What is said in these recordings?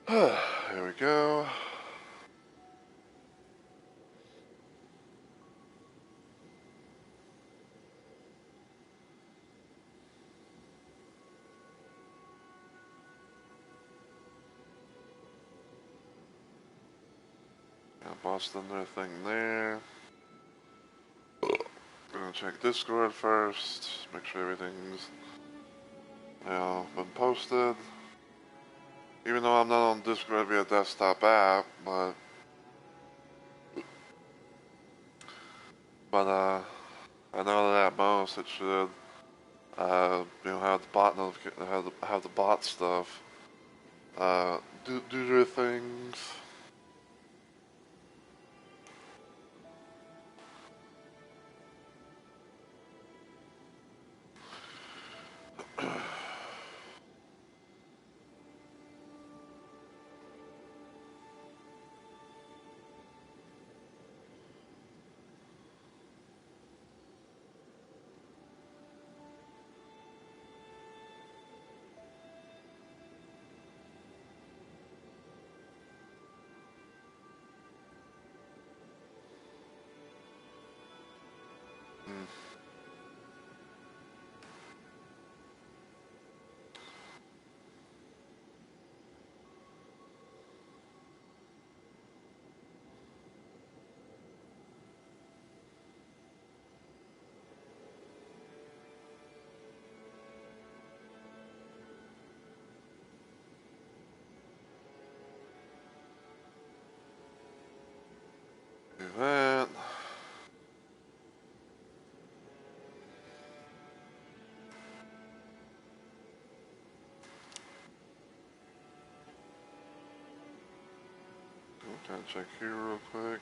Here we go. Got bossed another thing there. Gonna check Discord first, make sure everything's been posted. Even though I'm not on Discord via desktop app, but I know that at most it should have the bot have the bot stuff do their things. Do that. Gotta check here real quick.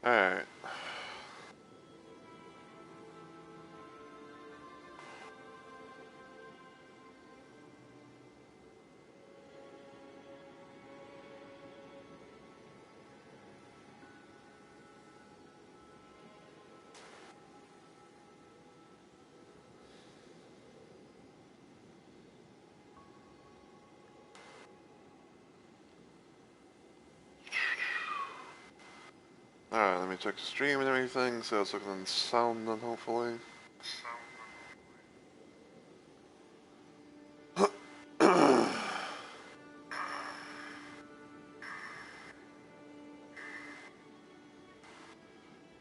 Alright. Alright, let me check the stream and everything, so it's looking sound then hopefully. I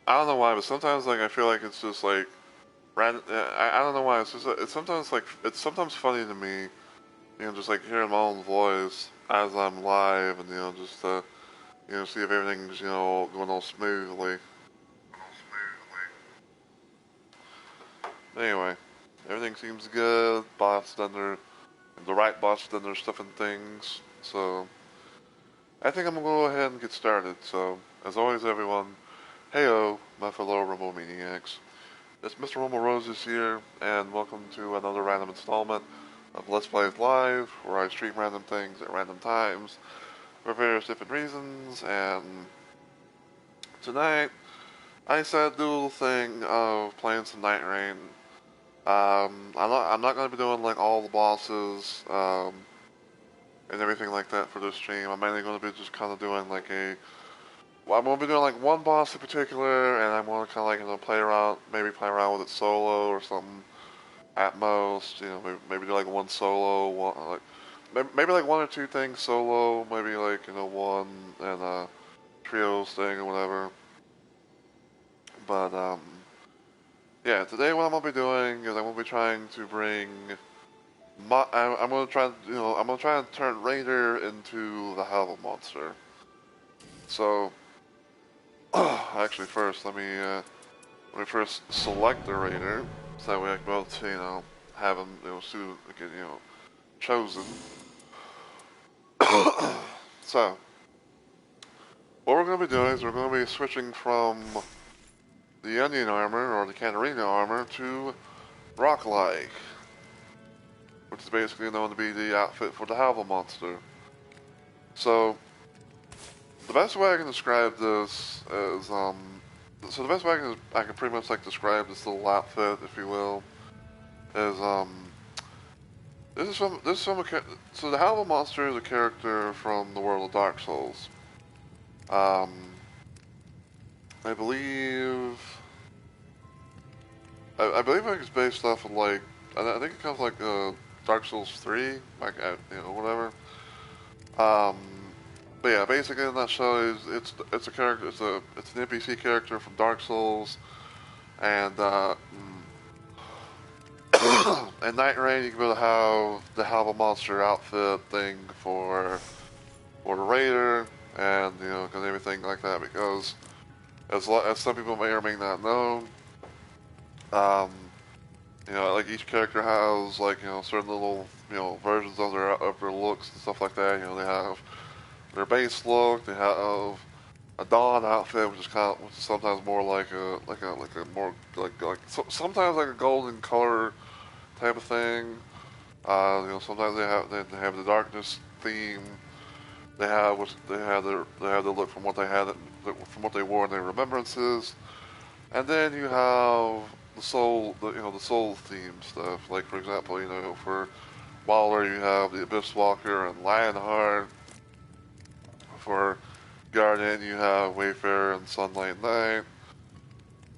don't know why, but sometimes like I feel like it's just like random. I don't know why. It's sometimes like it's sometimes funny to me, just like hearing my own voice as I'm live, and just see if everything's going all smoothly. Anyway, everything seems good. Boss done the right boss done their stuff and things. So I think I'm gonna go ahead and get started. So as always, everyone, heyo, my fellow Rumble Maniacs. It's Mr. Rumble Roses here, and welcome to another random installment of Let's Plays Live, where I stream random things at random times for various different reasons. And tonight, I decided to do a little thing of playing some Night Rain. I'm not going to be doing like all the bosses and everything like that for this stream. I'm mainly going to be just kind of doing like I'm going to be doing like one boss in particular, and I'm going to kind of like maybe play around with it solo or something at most. Maybe do like one solo, maybe like one or two things solo, maybe like one and trios thing or whatever. But yeah, today what I'm gonna be doing is I'm gonna be trying to bring I'm gonna try I'm gonna try and turn Raider into the Havel monster. So actually first let me first select the Raider so that way I can both have him get chosen. So what we're gonna be doing is we're gonna be switching from the Onion armor or the Katarina armor to Rock-like. which is basically known to be the outfit for the Havel monster. So, the best way I can describe this is, so the best way I can pretty much like describe this little outfit, if you will, is, so the Havel monster is a character from the world of Dark Souls. I believe, I believe it's based off of like, I think it comes like, Dark Souls 3, like, you know, whatever. Um, but yeah, basically in that show is it's a character, it's an NPC character from Dark Souls, and in Night Rain you can be able to have a monster outfit thing for the raider, and you know, and everything like that, because as some people may or may not know, um, you know, like each character has like, you know, certain little, you know, versions of their looks and stuff like that. You know, they have their base look, they have a dawn outfit, which is sometimes more like a more sometimes like a golden color type of thing. You know, sometimes they have the darkness theme. They have the look from what they had from what they wore in their remembrances, and then you have the soul theme stuff. Like for example, you know, for Waller you have the Abyss Walker and Lionheart. For Guardian you have Wayfarer and Sunlight Knight.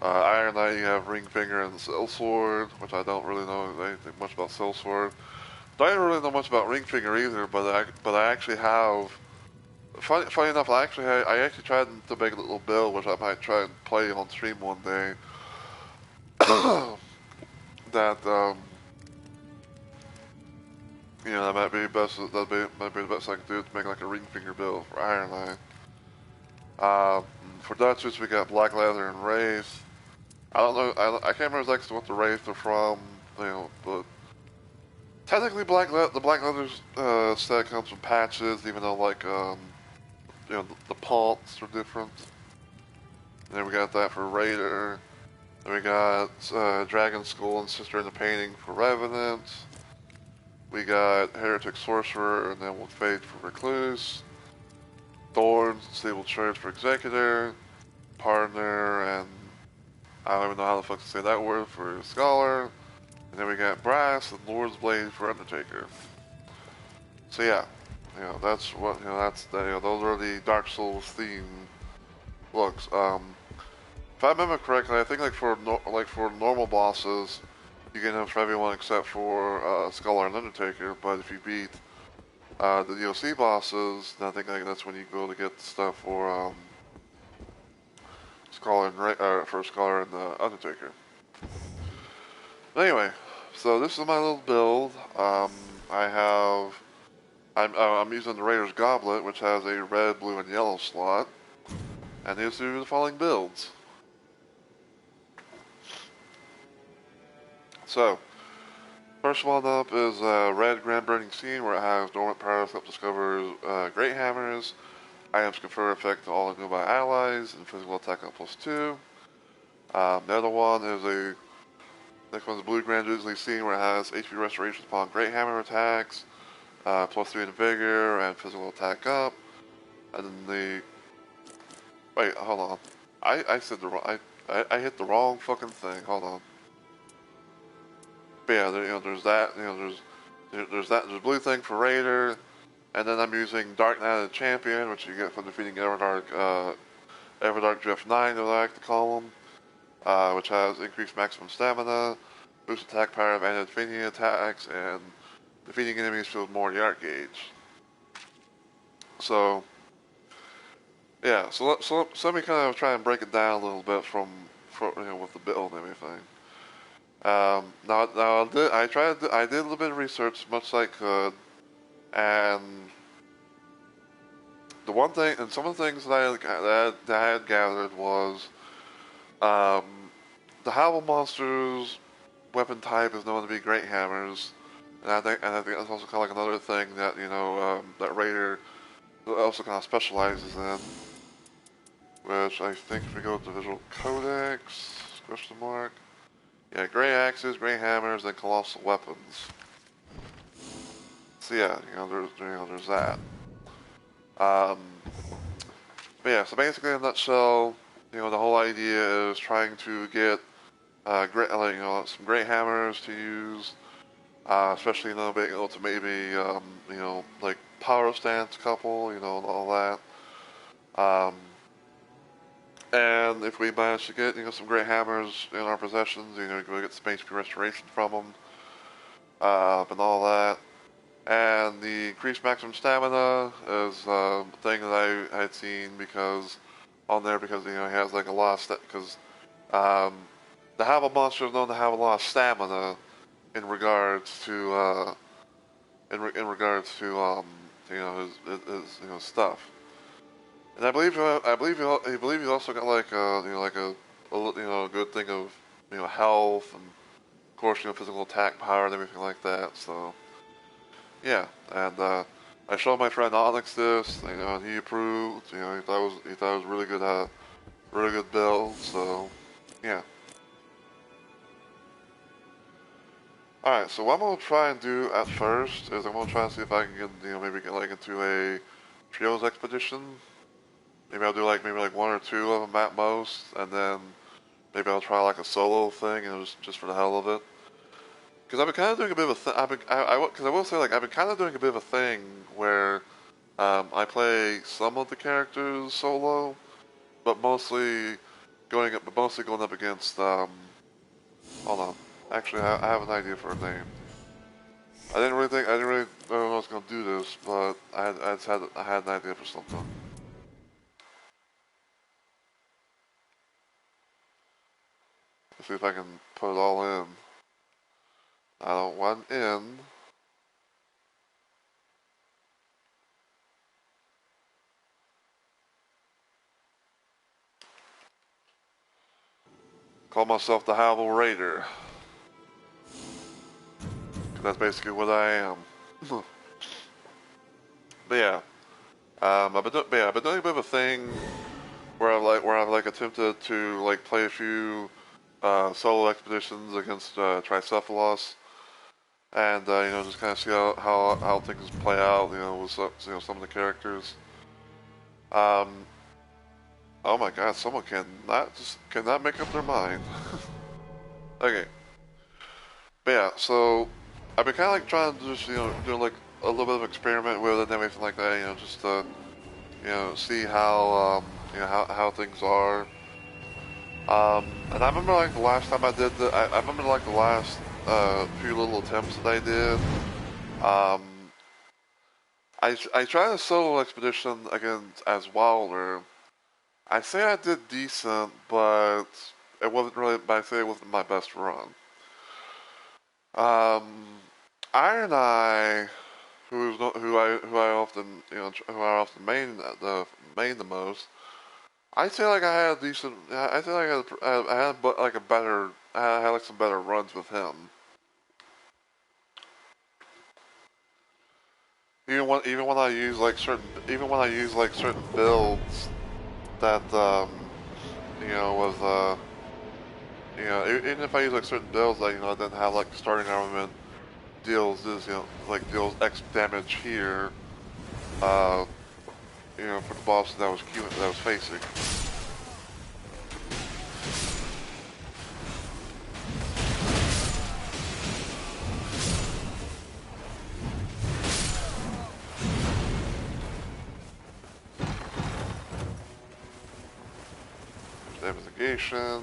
Iron Knight you have Ringfinger and Sellsword, which I don't really know anything much about Sellsword. Don't really know much about Ringfinger either, but I actually have. Funny enough, I actually tried to make a little build, which I might try and play on stream one day. that you know, that might be the best I can do to make like a ring finger build for Iron Eye. For Duchess we got Black Leather and Wraith. I don't know, I can't remember exactly what the Wraith are from, you know, but technically the Black Leather set comes from patches, even though like you know, the paunts are different. And then we got that for Raider. Then we got Dragon Skull and Sister in the Painting for Revenant. We got Heretic Sorcerer and then with Fate for Recluse. Thorns and Stable Church for Executor. Partner and I don't even know how the fuck to say that word for Scholar. And then we got Brass and Lord's Blade for Undertaker. So yeah, you know, that's what, you know, you know, those are the Dark Souls theme looks. If I remember correctly, I think like for normal bosses, you get them for everyone except for Scholar and Undertaker. But if you beat the DLC bosses, then I think like that's when you go to get the stuff for Scholar and Undertaker. But anyway, so this is my little build. I'm using the Raider's Goblet, which has a red, blue, and yellow slot, and these are the following builds. So, first one up is Red Grand Burning Scene, where it has Dormant Powers that discovers Great Hammers, items confer effect to all nearby allies, and physical attack up +2. The other one is next one's Blue Grand Drizzly Scene, where it has HP restoration upon Great Hammer attacks, +3 in Vigor, and physical attack up. And then wait, hold on. I said the wrong, I hit the wrong fucking thing, hold on. But yeah, you know, there's that, you know, there's a blue thing for Raider, and then I'm using Dark Knight of the Champion, which you get from defeating Everdark Drift 9, as I like to call him, which has increased maximum stamina, boost attack power of anti-defeating attacks, and defeating enemies fills more the art gauge. So, yeah, so let me kind of try and break it down a little bit you know, with the build and everything. Now I did a little bit of research, much as I could, and some of the things that I had gathered was, the Havel monster's weapon type is known to be Great Hammers, and I think that's also kind of like another thing that, you know, that Raider also kind of specializes in, which I think if we go to Visual Codex, question mark. Yeah, Grey Axes, Grey Hammers, and Colossal Weapons. so yeah, there's that. Um, but yeah, so basically in a nutshell, the whole idea is trying to get great, some great hammers to use, especially being able to maybe like power stance couple, and all that. And if we manage to get some great hammers in our possessions, we get some HP restoration from them, and all that. And the increased maximum stamina is a thing that I had seen because he has like a lot of because the Havel monster is known to have a lot of stamina in regards to in regards to his stuff. And I believe he also got like a good thing of health and of course physical attack power and everything like that. So yeah, and I showed my friend Onyx this, and he approved. He thought it was really good build. So yeah. Alright, so what I'm gonna try and do at first is I'm gonna try and see if I can get maybe get like into a trios expedition. Maybe I'll do maybe one or two of them at most, and then maybe I'll try like a solo thing, just for the hell of it. Because I've been kind of doing a bit of a thing. Because I will say I've been kind of doing a bit of a thing where I play some of the characters solo, but mostly going up against hold on. Actually, I have an idea for a name. I didn't really know I was gonna do this, but I had an idea for something. Let's see if I can put it all in. I don't want in. Call myself the Havel Raider. Cause that's basically what I am. But yeah, I've been doing a bit of a thing where I've attempted to play a few solo expeditions against Tricephalos, and just kind of see how things play out. With some of the characters. Um, oh my God, someone cannot make up their mind. Okay, but yeah, so I've been kind of trying to just do a little bit of experiment with it and everything like that. Just to see how how things are. And I remember the last time I did I remember the last few little attempts that I did. Um, I tried a solo expedition against as Wilder. I say I did decent, but it wasn't really. I say it wasn't my best run. Um, Iron Eye, who I often main the most. I'd say I had a decent. I say I had a better. I had some better runs with him. Even when I use certain builds that was even if I use certain builds that I didn't have starting armament deals this deals X damage here for the boss that I was facing. Investigation.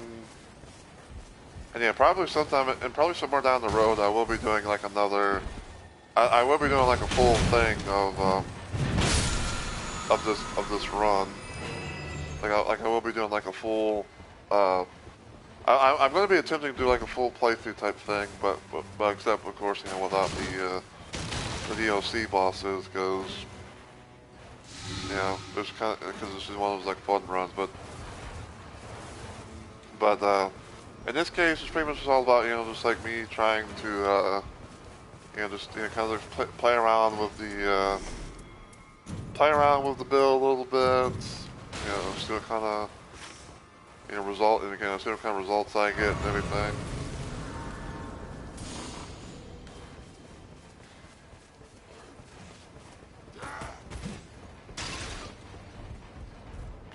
And yeah, probably somewhere down the road, I will be doing another. I will be doing a full thing of this run. I will be doing a full. I'm going to be attempting to do a full playthrough type thing, but except of course without the DLC bosses, because there's because this is one of those fun runs, but in this case, it's pretty much just all about just me trying to just kind of play around with the build a little bit, see what kind of see what kind of results I get and everything.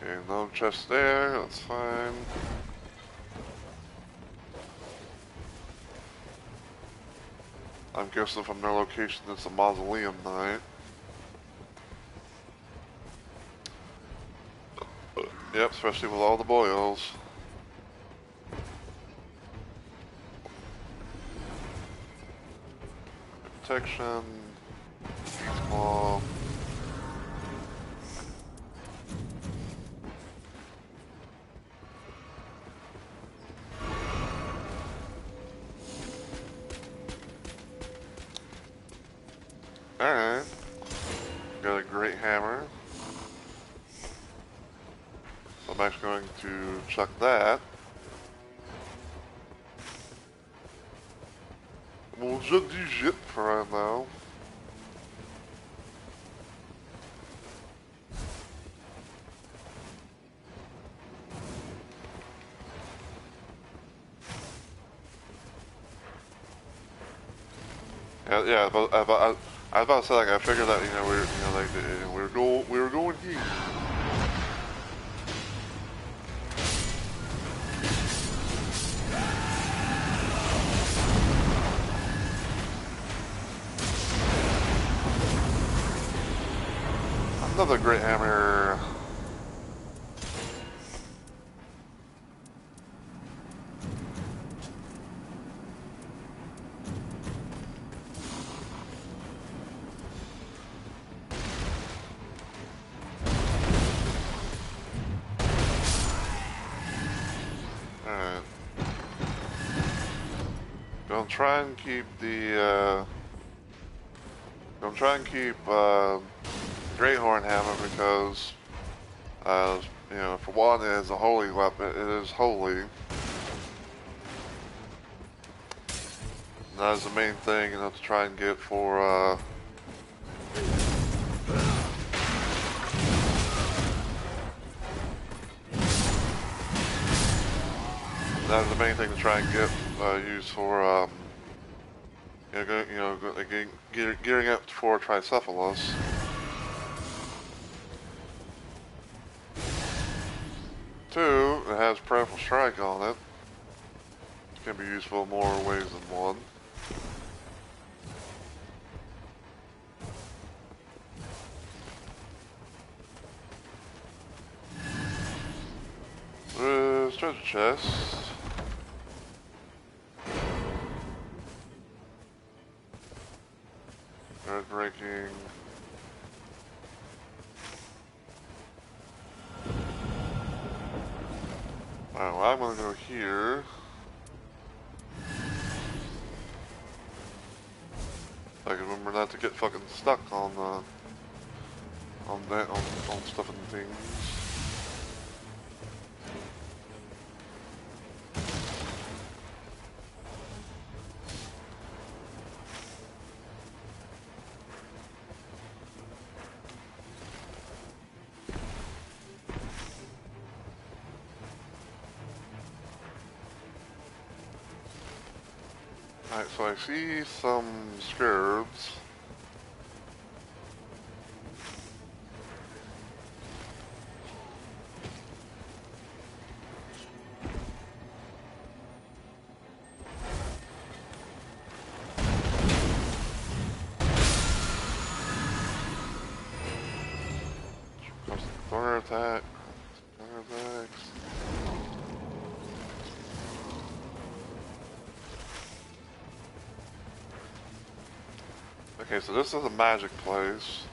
Okay, no chest there, that's fine. I'm guessing from their location it's a mausoleum night. Yep, especially with all the boils. Protection. Beast claw. Alright. Got a great hammer. So I'm actually going to chuck that. We'll just do shit for right now. Yeah, I was about to say, like, I figured that, you know, we were going here. Another great hammer. Alright. Gonna try and keep the, Great Horn Hammer because, you know, for one, it is a holy weapon. It is holy. And that is the main thing, you know, to try and get for, that is the main thing to try and get, used for, gearing up for Tricephalus. Two, it has Prayerful Strike on it. It can be useful in more ways than one. Treasure chest. Earth breaking. Alright, well, I'm gonna go here. I can remember not to get fucking stuck on stuff and things. Alright, so I see some scarabs. Corner attack. Corner attacks. Okay, so this is a magic place.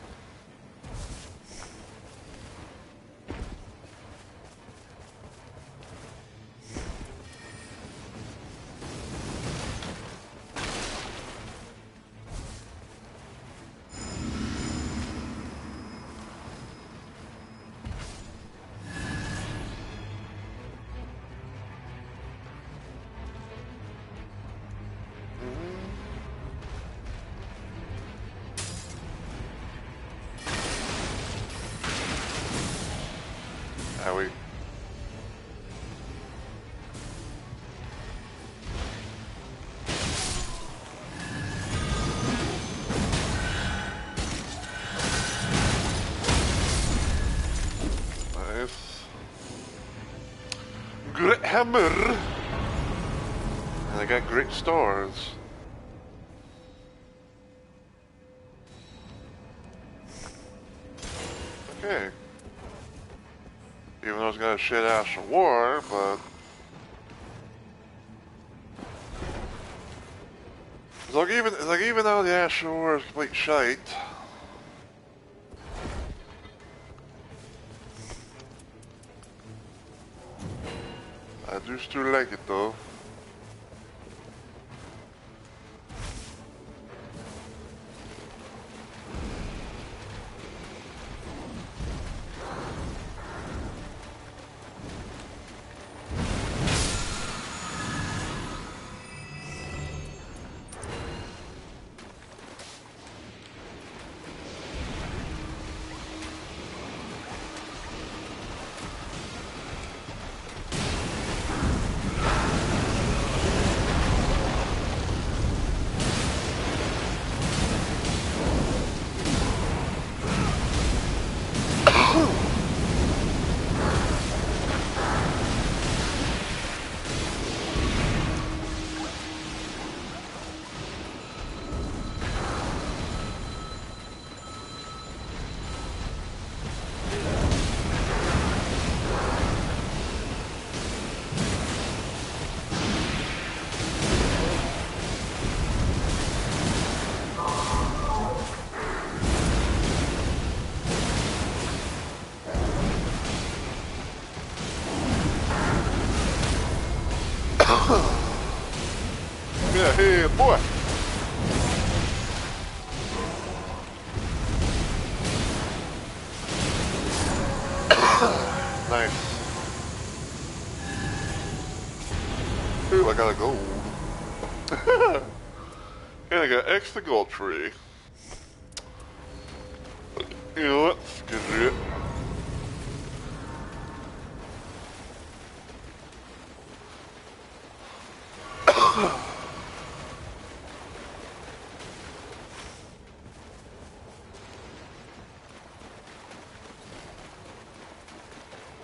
Owie. Nice. hammer. And I got great stars. Okay. Even though it's got a shit ass reward, but it's like even though the ass reward is complete shite. I do still like it though. Yeah, hey, boy. Nice. Ooh, I got a gold. And I got extra gold tree. You know what? Screw it.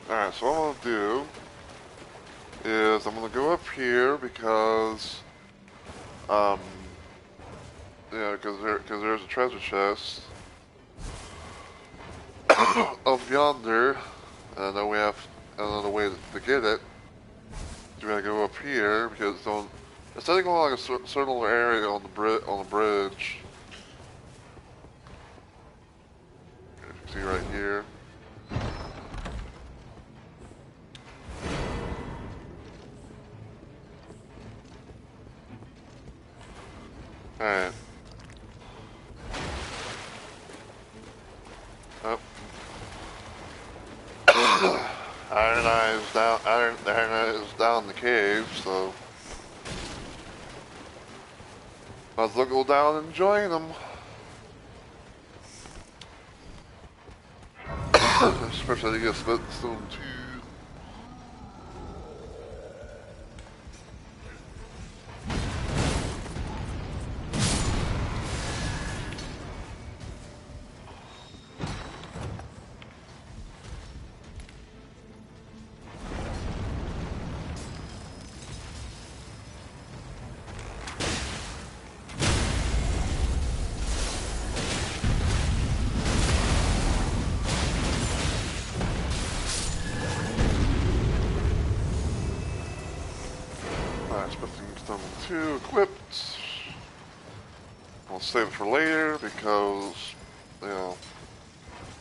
Alright, so what I'm gonna do is I'm gonna go up here because yeah, because there's a treasure chest up yonder, and I know we have another way to get it. So we gotta go up here because it's only going like a certain area on the bridge. You can see right here. Alright. Oh. Iron Eye is down the cave, so let's go down and join them. Especially to get split stone too. Two equipped. I'll save it for later because, you know,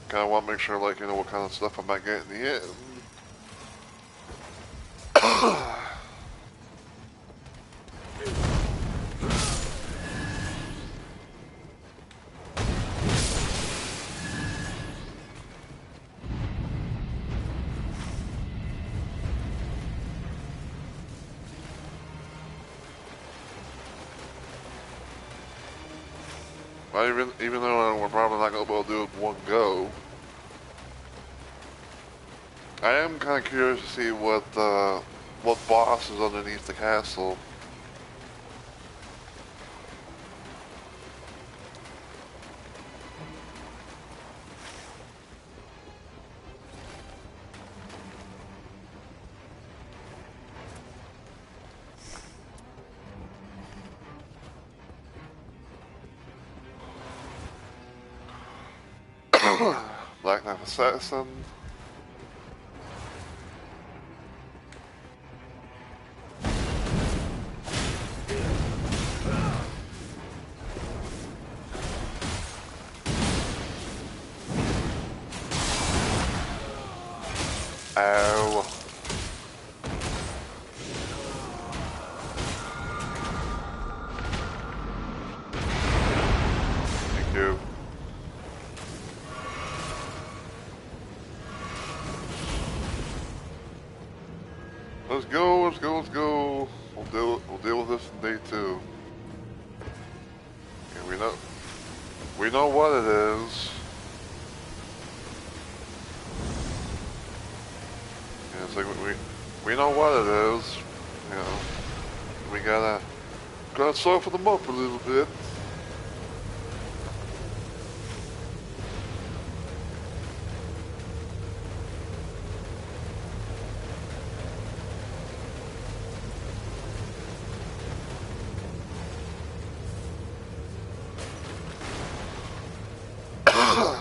kind of want to make sure, like, you know, what kind of stuff I might get in the end. Even though we're probably not going to be able to do it in one go, I am kind of curious to see what boss is underneath the castle. Black Knife Assassin. Ow. Thank you. Let's go, let's go, let's go. We'll deal with this in day 2. And we know what it is. Yeah, it's like we know what it is. You know, we gotta soften them up a little bit.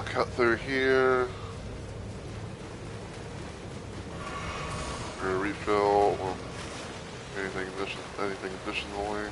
Cut through here. For a refill. Anything additionally.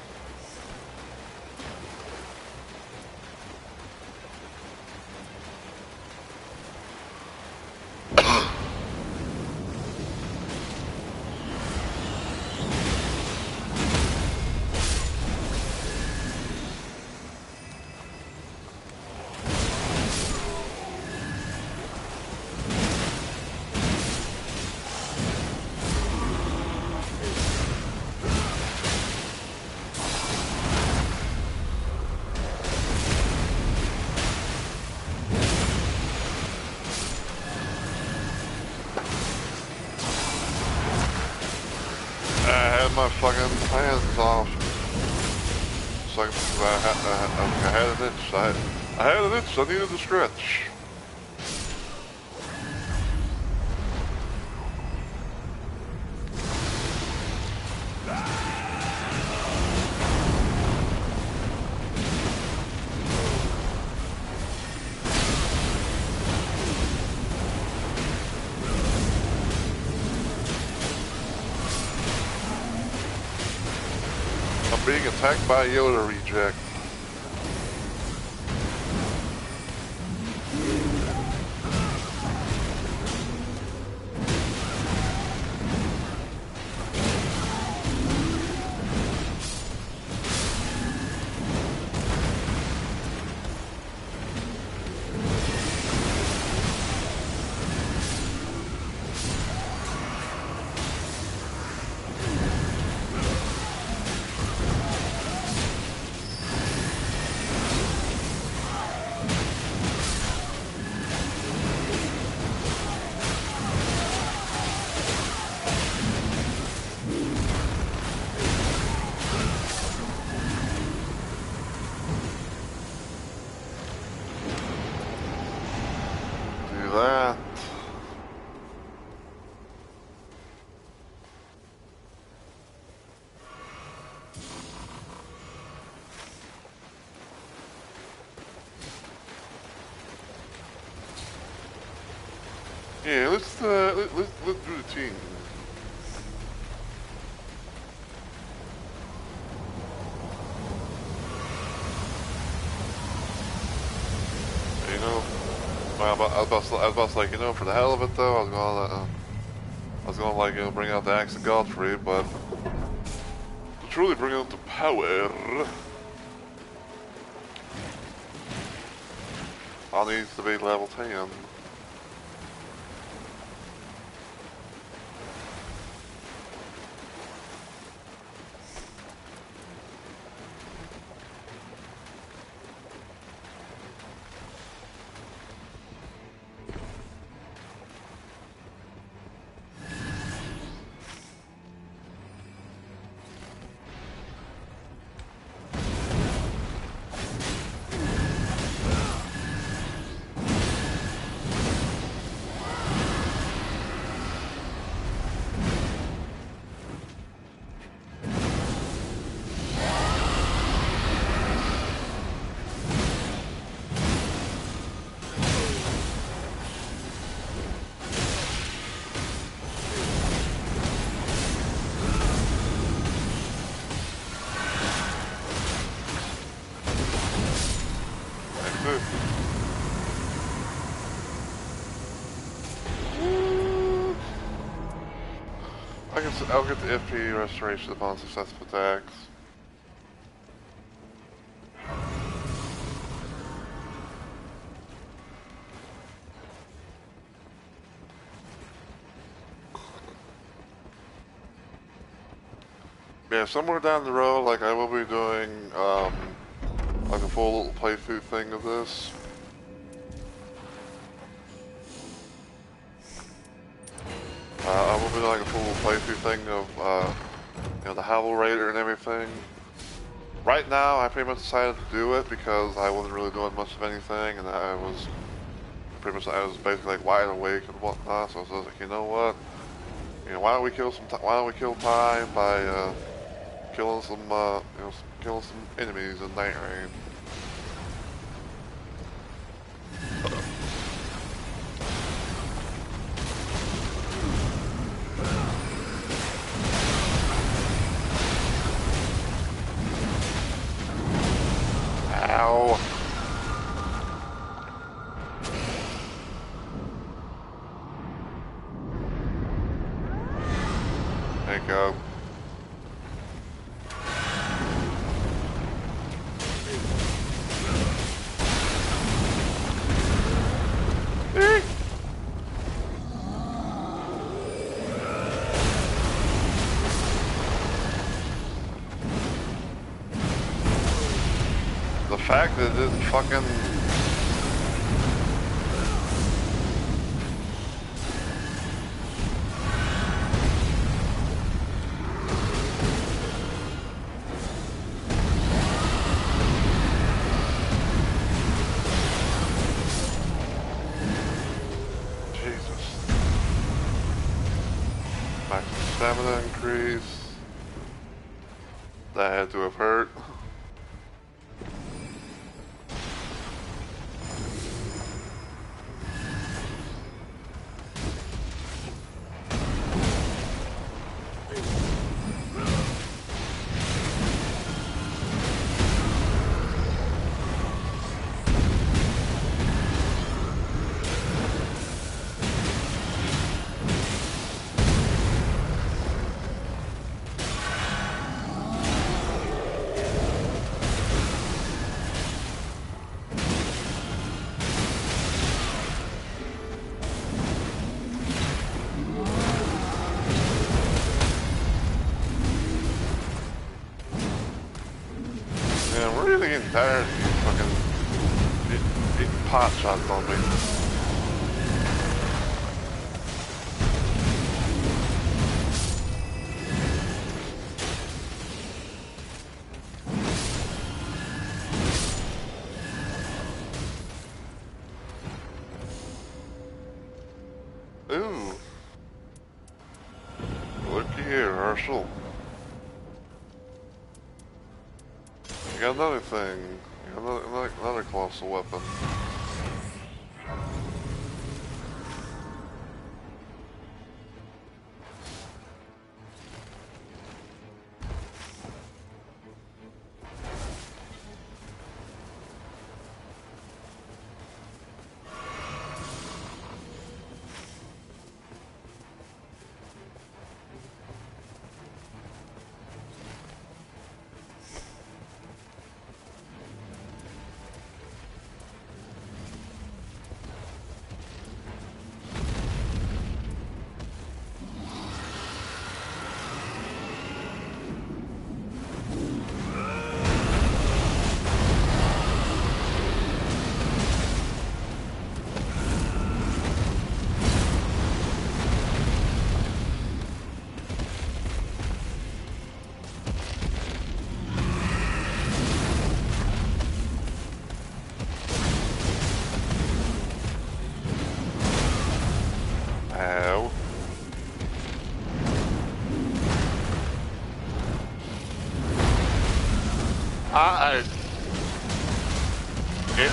My fucking hands off. So I had an itch. I had an itch. I needed to stretch. Being attacked by a Yoda reject. That. Yeah, let's do the team. You know. I was about to, like, you know, for the hell of it though, I was gonna like, you know, bring out the Axe of Godfrey, but to truly bring out the power, I need to be level 10. I'll get the FP restoration upon successful attacks. Yeah, somewhere down the road, like I will be doing, like a full little playthrough thing of this. I will be doing like a full playthrough thing of, you know, the Havel Raider and everything. Right now, I pretty much decided to do it because I wasn't really doing much of anything, and I was basically like wide awake and whatnot. So I was like, you know what? You know, why don't we kill time by killing some, killing some enemies in night rain. Ow. There you go. The fact that it didn't fucking... Jesus. Maximum stamina increase. That had to have hurt. I'm really getting tired of you fucking hitting pot shots on me. Ooh. Looky here, Herschel. You got another thing. You got another colossal weapon.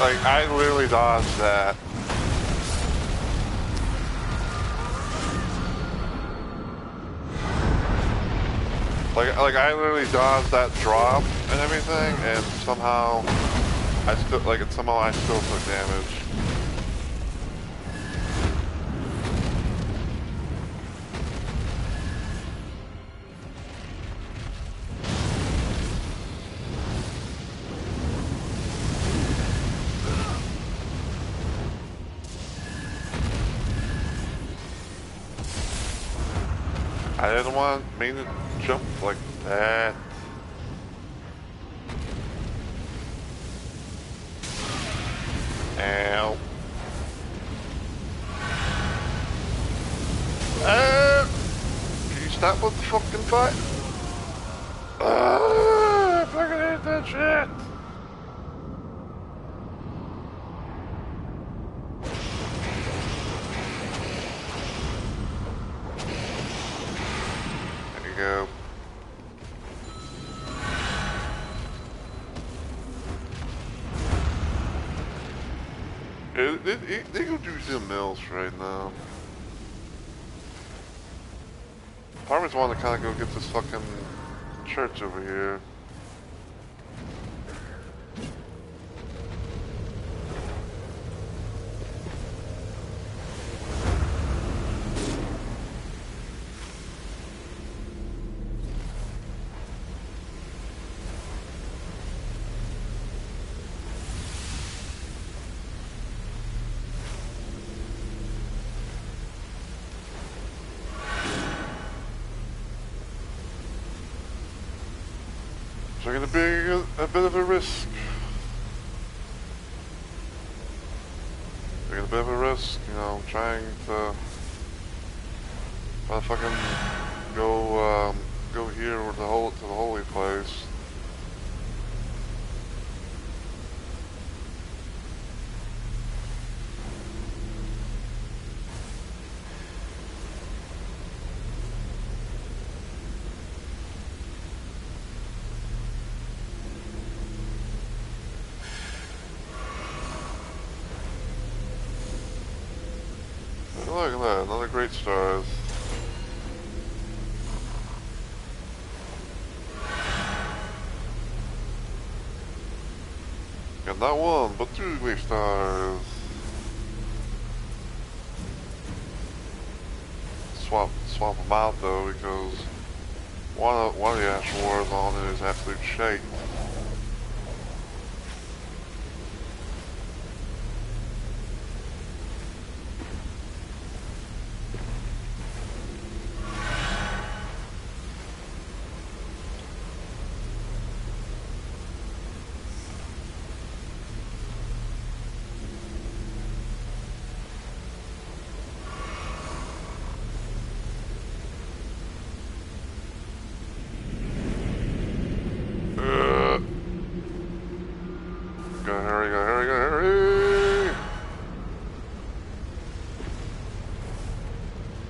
I literally dodged that. Like I literally dodged that drop and everything, and somehow I still took damage. I didn't want me to jump like that. Ow. Can you stop with the fucking fight? I fucking hate that shit. There you go. They go do some else right now. Part of me want to kind of go get this fucking church over here. So going to be a bit of a risk. Taking a bit of a risk, you know, trying to fucking go here or to the holy place. Look at that, another great stars. Got not one, but two great stars. Swap them out though, because one of the Ash Wars on it is absolute shite.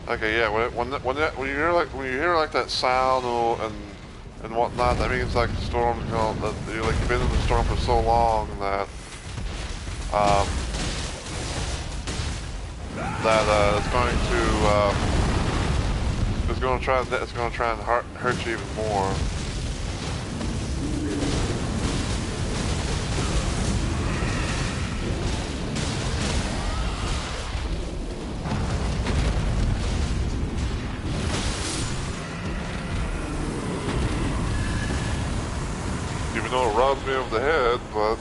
Okay, yeah. When you hear like that sound and whatnot, that means like the storm's going. That you've been in the storm for so long that it's going to try and hurt you even more. Even though it robs me over the head, but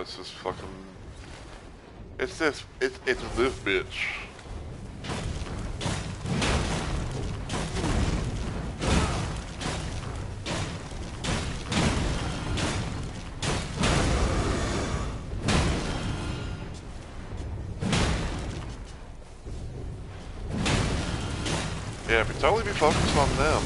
it's just fucking. It's this bitch. Yeah, but totally be focused on them.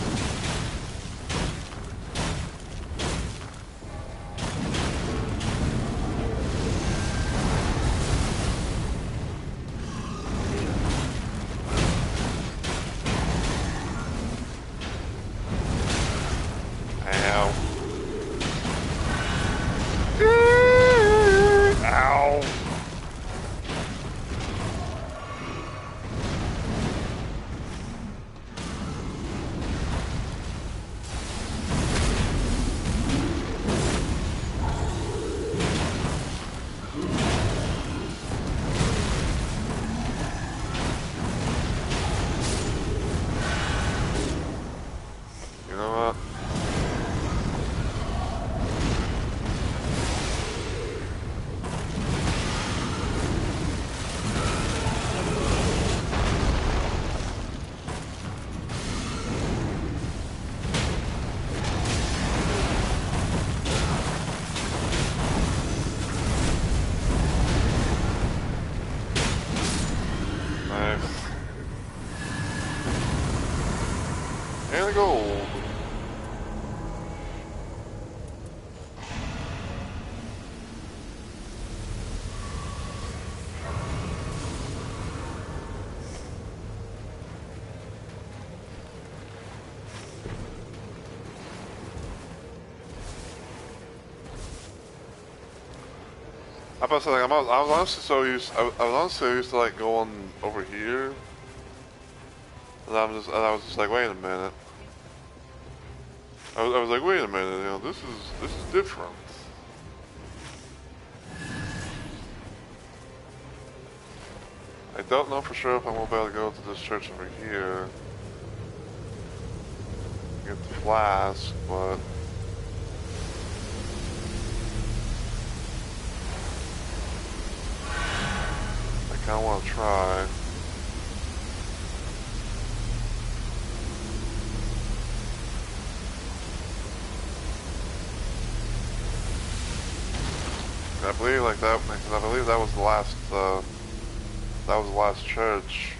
my gold. I was like, I was honestly so used. I was honestly so used to like going over here, and I was just like, wait a minute. I was like, wait a minute. You know, this is different. I don't know for sure if I'm gonna be able to go to this church over here, get the flask, but. I kinda wanna try. I believe like that, because I believe that was the last church.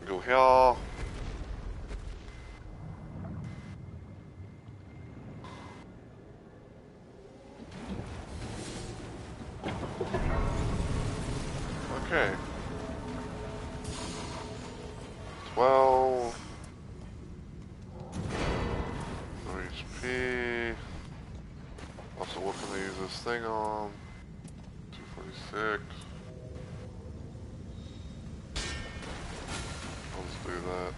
Go here. Okay. 12. No HP. Also, what can I use this thing on? 246. I'll just do that.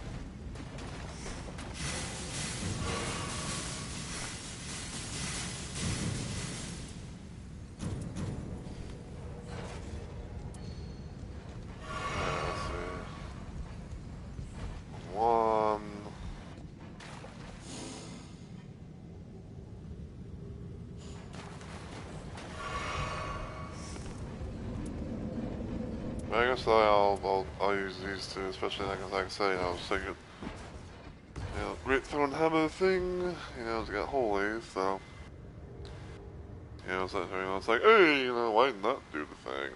Let's see. One. I guess I'll use these two, especially like I said, I was thinking, Great Throne Hammer thing, it's got holy, so it's like, hey, why not do the thing?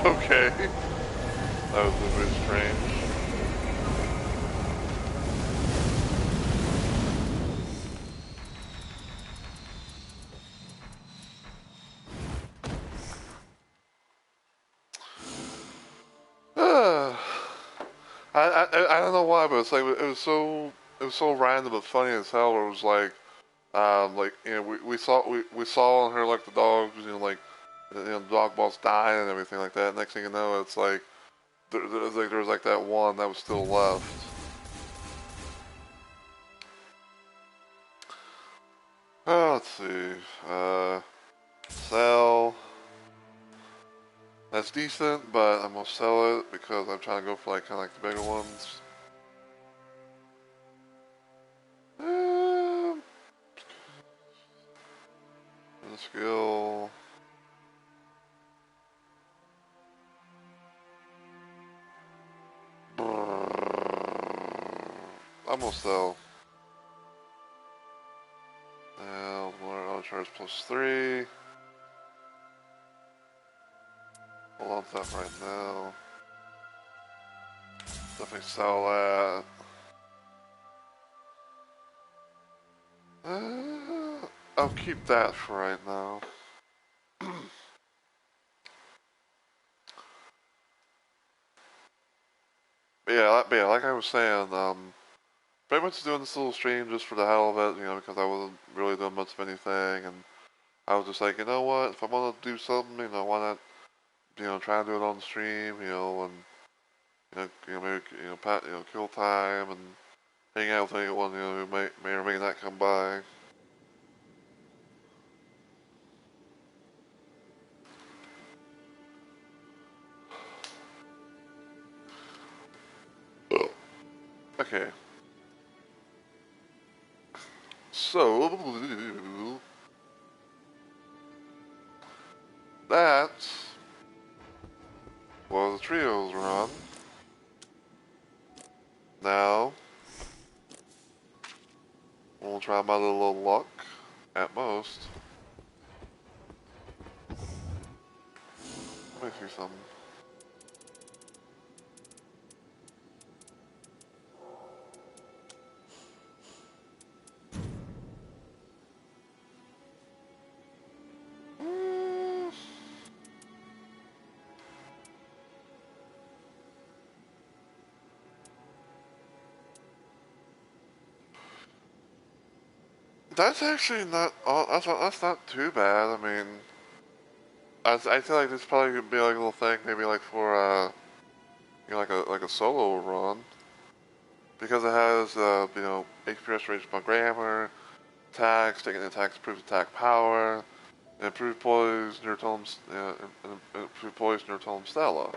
Okay. That was a bit strange. I don't know why, but it's like it was so random but funny as hell. Where it was like you know we saw and heard like the dogs, you know, like you know, the dog balls dying and everything like that. Next thing you know, it's like there was like that one that was still left. Oh, let's see. Sell. That's decent, but I'm gonna sell it because I'm trying to go for like kind of like the bigger ones. Um, skill. I'm gonna sell. More auto charge +3. Hold on to that right now. Definitely sell that. I'll keep that for right now. But yeah, like I was saying, pretty much doing this little stream just for the hell of it, you know, because I wasn't really doing much of anything, and I was just like, you know what, if I want to do something, you know, why not, you know, try to do it on the stream, you know, and maybe kill time and hang out with anyone, you know, who may or may not come by. Okay, so that was the trios run. Now we'll try my little luck at most. Let me see something. Mm, that's actually not. That's not too bad. I mean, I feel like this probably could be like a little thing, maybe like for like a solo run, because it has HP restoration by grammar, attacks, taking attacks, improves attack power, improved poise, improved poise, Nertalum Stella.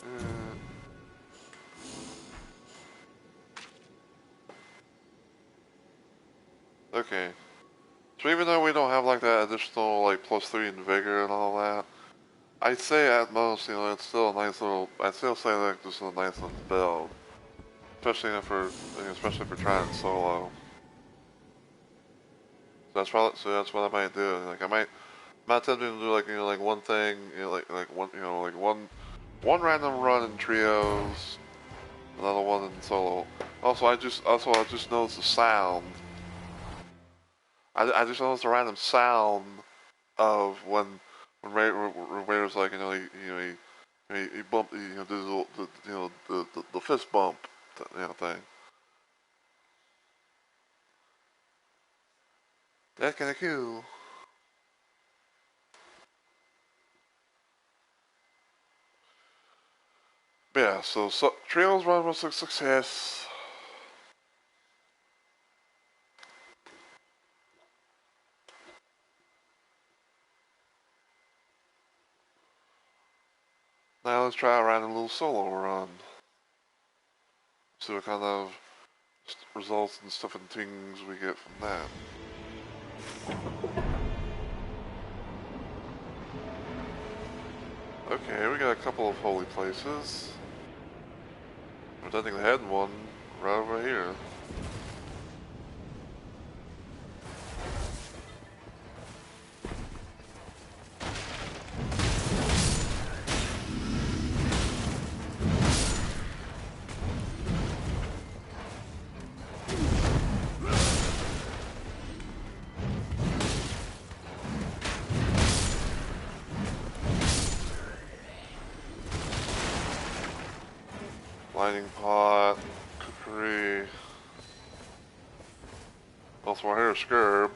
Mm, okay. So even though we don't have like that additional like +3 in vigor and all that, I'd say at most, you know, it's still a nice little. I'd still say like this is a nice little build, especially if we're trying solo. So that's what I might do. Like might tempted to do like like one thing, one random run in trios, another one in solo. Also I just noticed the sound. I just noticed a random sound of when Raider's like he bumped does the fist bump thing. That's kind of cool. But yeah, so Trios run was a success. Now let's try a random little solo run. See what kind of results and stuff and things we get from that. Okay, we got a couple of holy places. I think they had one right over here. Lightning pot, cookery. Also, I hear a scurb.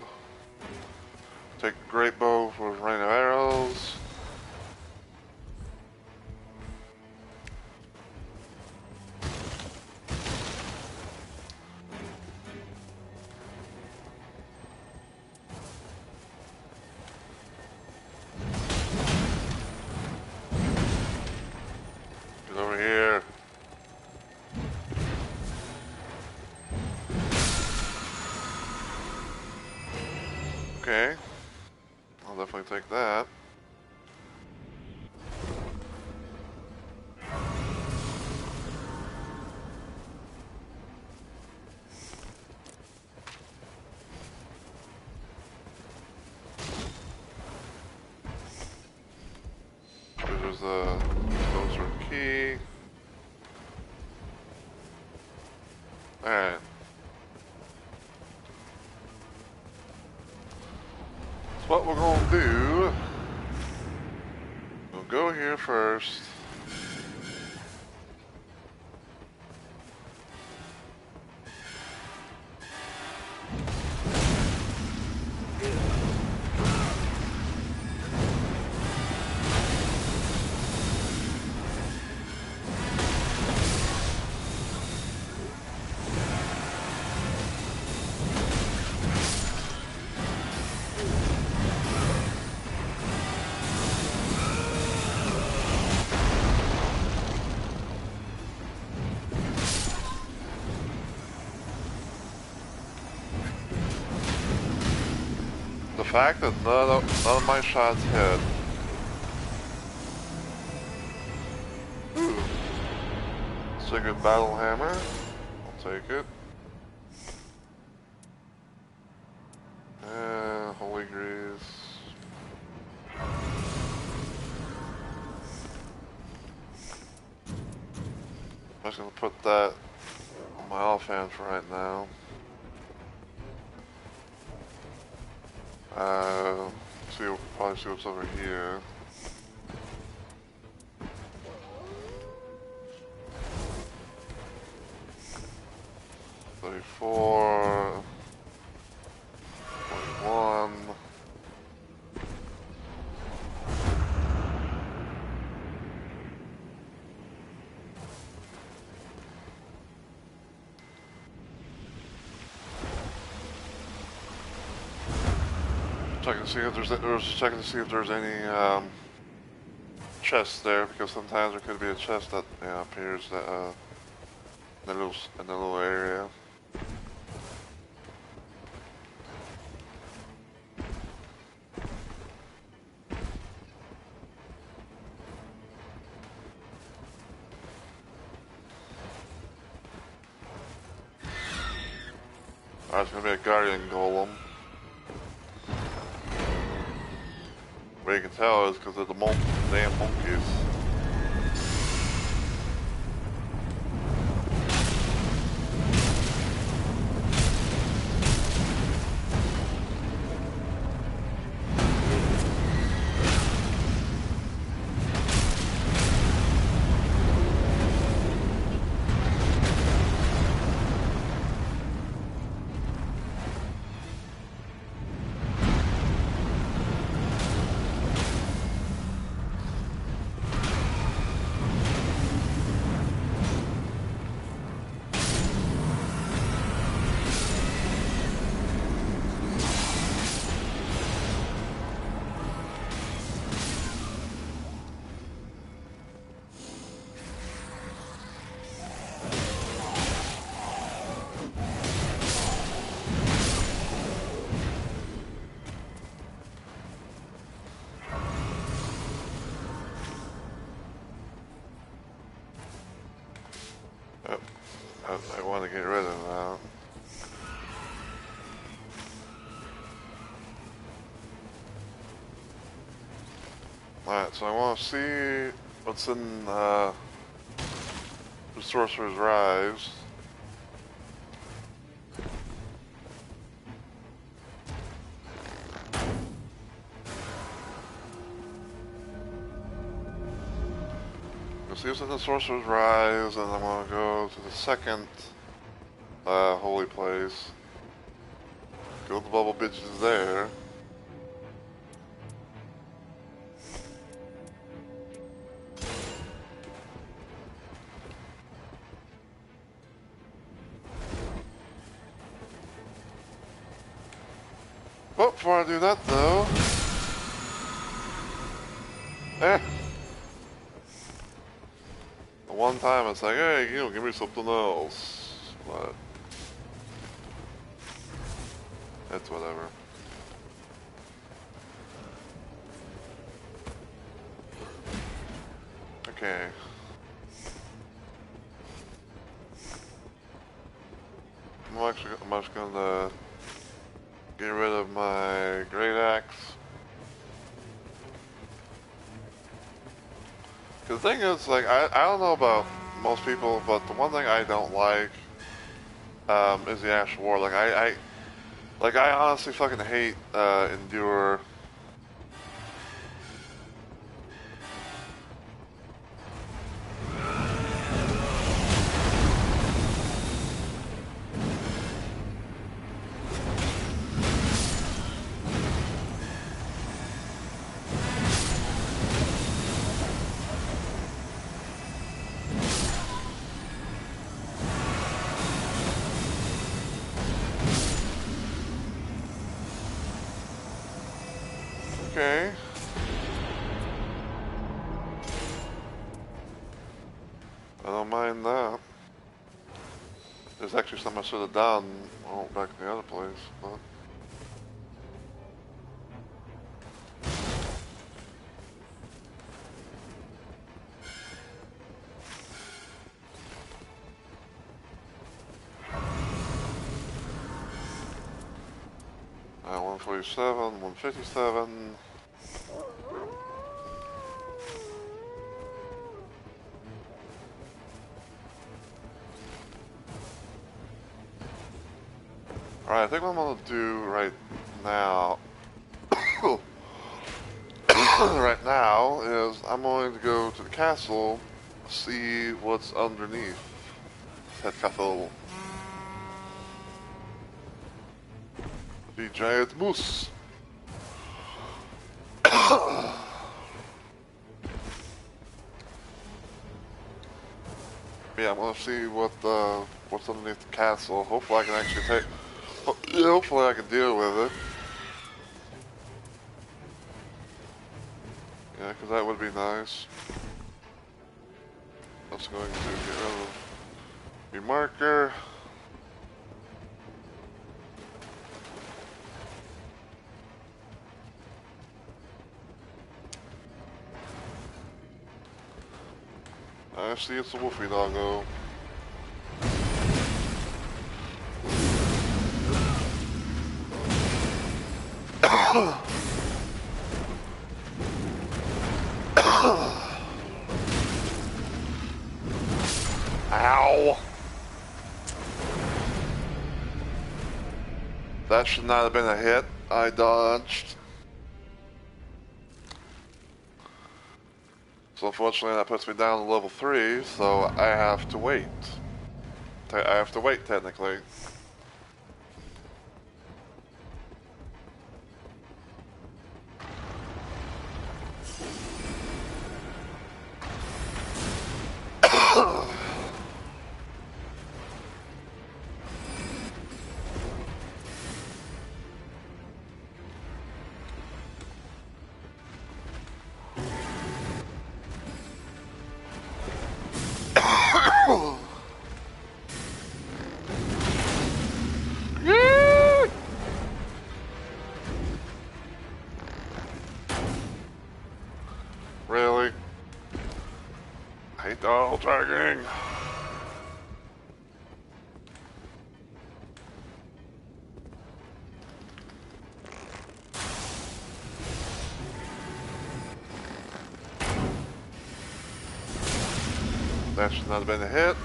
Take a great bow for rain of arrows. Get over here. Okay, I'll definitely take that. There's the stone sword key. Alright. So what we're gonna do, we'll go here first. The fact that none of my shots hit. Ooh. Sacred Battle Hammer. I'll take it. Holy Grease. I'm just gonna put that on my offhand for right now. Probably see what's over here. $34, 21. Checking to see if there's any chests there, because sometimes there could be a chest that appears that in the little area. Alright, it's gonna be a guardian golem. What you can tell is because of the damn monkeys. get rid of that. Alright, so I want to see what's in the Sorcerer's Rise. See what's in the Sorcerer's Rise, and I'm gonna go to the second holy place. Go to the bubble bitches there. But before I do that though, the one time it's like, hey, you know, give me something else. But it's whatever. Okay. I'm just gonna get rid of my great axe. The thing is, like, I don't know about most people, but the one thing I don't like is the Ash War. Like, I honestly fucking hate Endure. Okay. I don't mind that. There's actually something I should have done. Oh, back to the other place, but... Alright, 147, 157... Alright, I think what I'm gonna do right now... right now is I'm going to go to the castle, see what's underneath that castle. The giant moose. Yeah, I'm gonna see what's underneath the castle. Hopefully I can actually take... hopefully I can deal with it. Yeah, because that would be nice. That's going to get rid of your marker. I see it's a wolfy doggo. Ow! That should not have been a hit. I dodged. So unfortunately that puts me down to level 3, so I have to wait. I have to wait technically. Really? I hate the auto tagging. That should not have been a hit.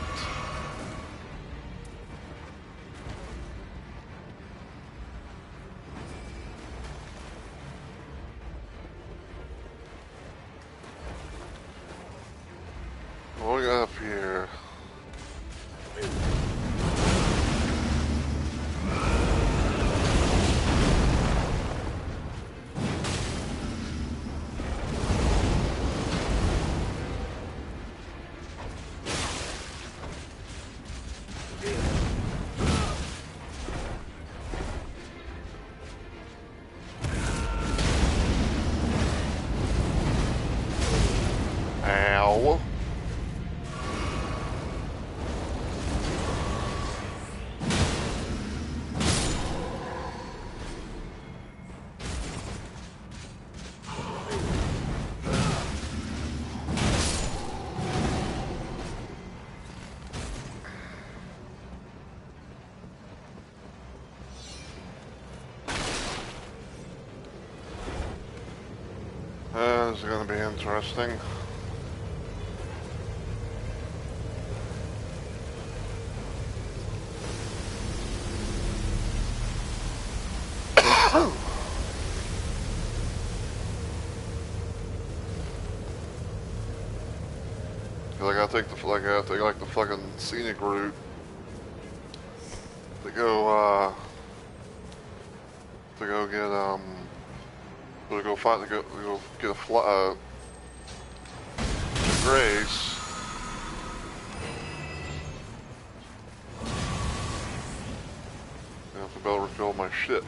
What we got up here? Ow. This is going to be interesting. Cause I gotta take like the fucking scenic route to go get get a Grace. I have to be able to refill my shit.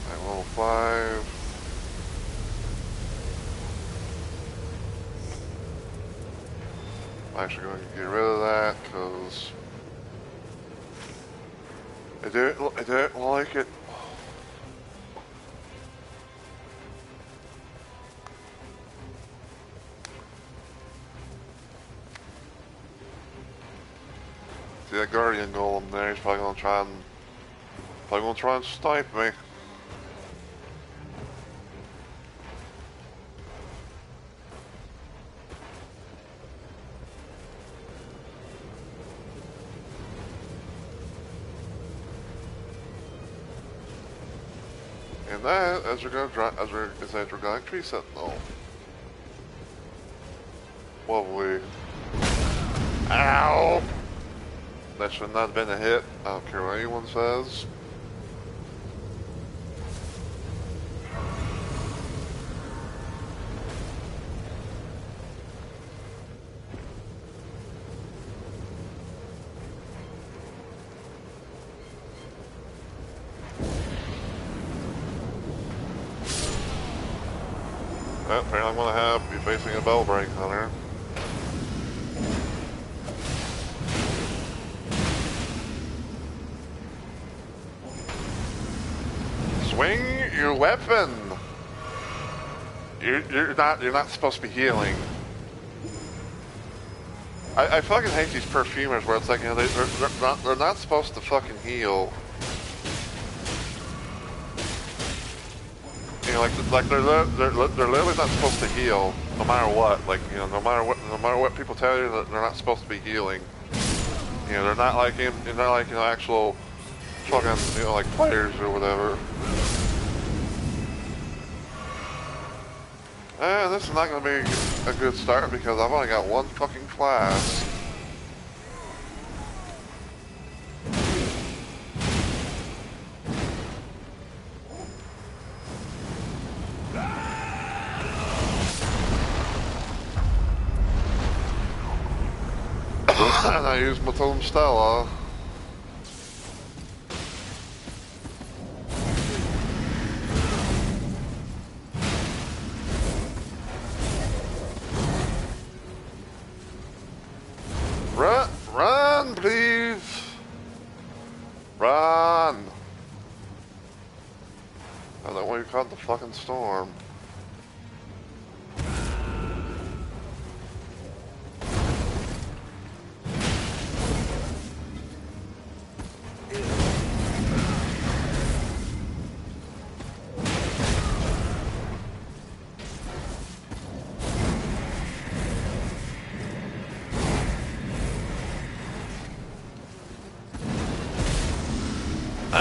Level 5. I'm actually going to get rid of that because I didn't like it. See that guardian golem there? He's probably gonna try and snipe me. And that, as we're a dragonic tree sentinel. Lovely. Ow! That should not have been a hit. I don't care what anyone says. Well, apparently I'm going to be facing a bell break hunter. Swing your weapon. You're not supposed to be healing. I fucking hate these perfumers where it's like, you know, they're not supposed to fucking heal. You know, like they're literally not supposed to heal, no matter what. Like, you know, no matter what people tell you, that they're not supposed to be healing. You know, they're not like actual fucking, you know, like players or whatever. And this is not going to be a good start because I've only got one fucking class. And I use my Totem Stella. Run, please. Run. Oh, that way you caught the fucking storm.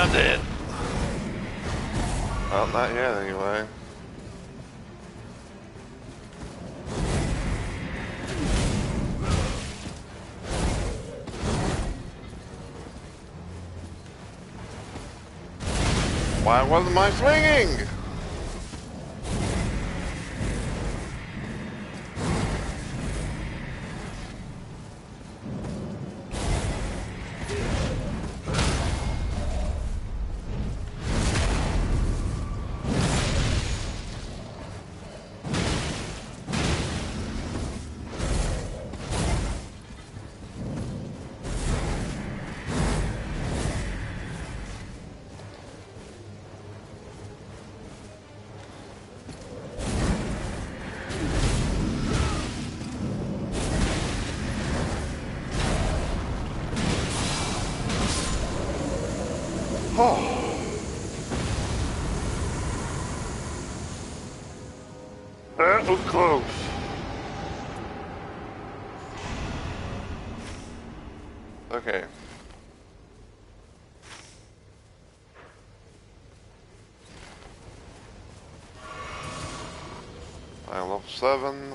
I'm dead. Well, not yet anyway. Why wasn't I swinging? Oh. That was close. Okay. I'm level 7.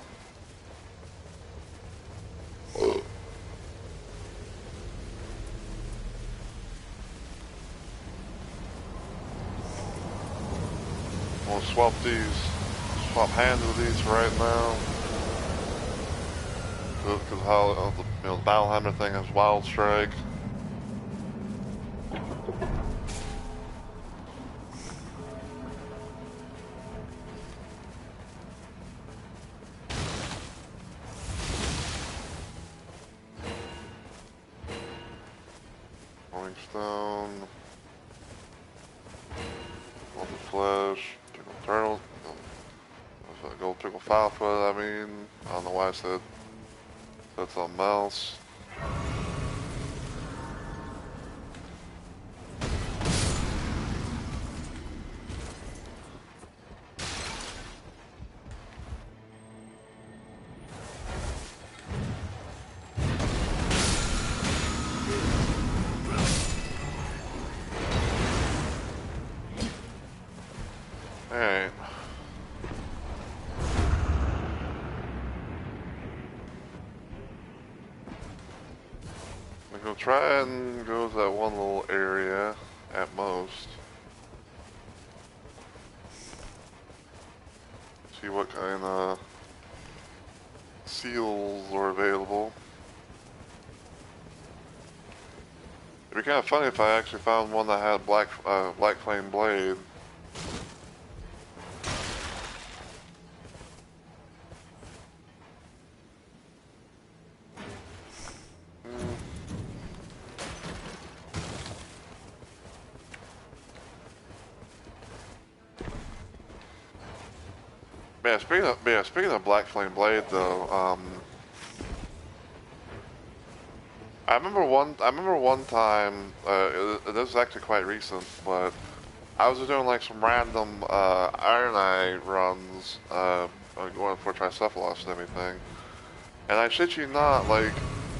I'm gonna swap hands with these right now. Because how the battle hammer thing has wild strike. Rolling stone. Golden flesh. Pickle turtle. Gold pickle foul foot, I mean. I don't know why I said that's something else. Alright. I'm gonna try and go to that one little area at most. See what kind of seals are available. It'd be kind of funny if I actually found one that had black flame blade. Speaking of black flame blade though, I remember one time, this is actually quite recent, but I was doing like some random Iron Eye runs, going for Tricephalos and everything, and I shit you not, like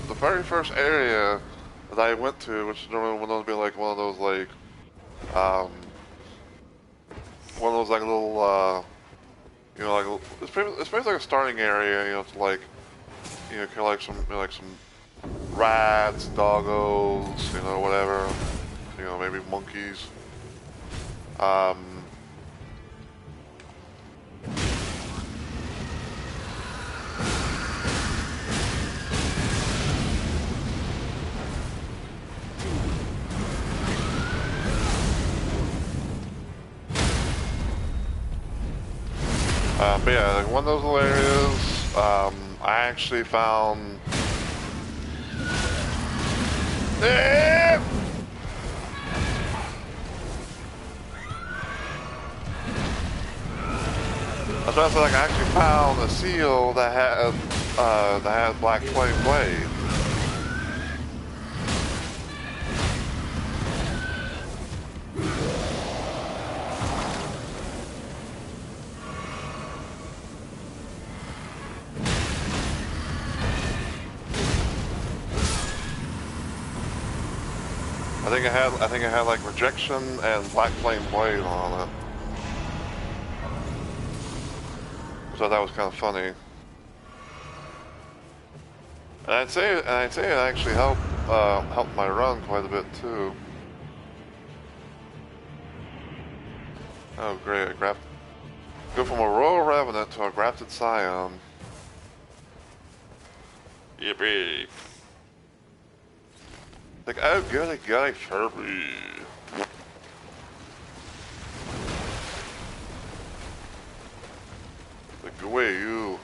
the very first area that I went to, which normally would be like one of those like little you know, like it's basically like a starting area, you know, to like, you know, kind of like some rats, doggos, you know, whatever, you know, maybe monkeys. But yeah, like one of those little areas, I actually found. That's why I said, like, I actually found a seal that had black flame blade. I think I had like rejection and black flame blade on it. So that was kind of funny. And I'd say it actually helped my run quite a bit too. Oh great, go from a Royal Revenant to a Grafted Scion. Yippee. Like, oh goody goody Kirby. Like, go away, you.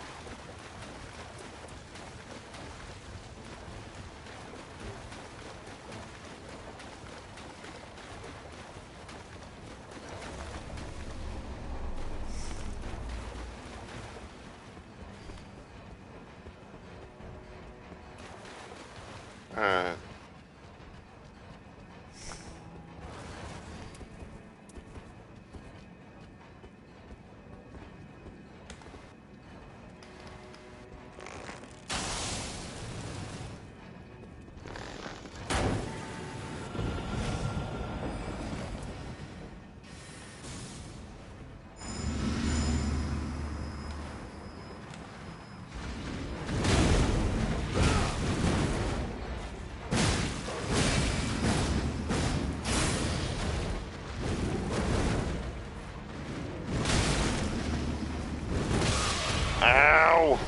Alright. Ow!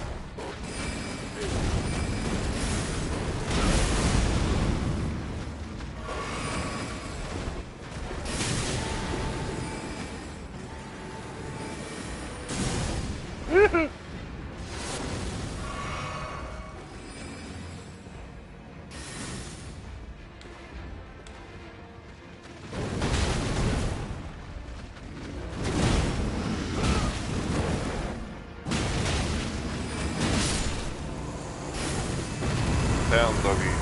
Down, doggy.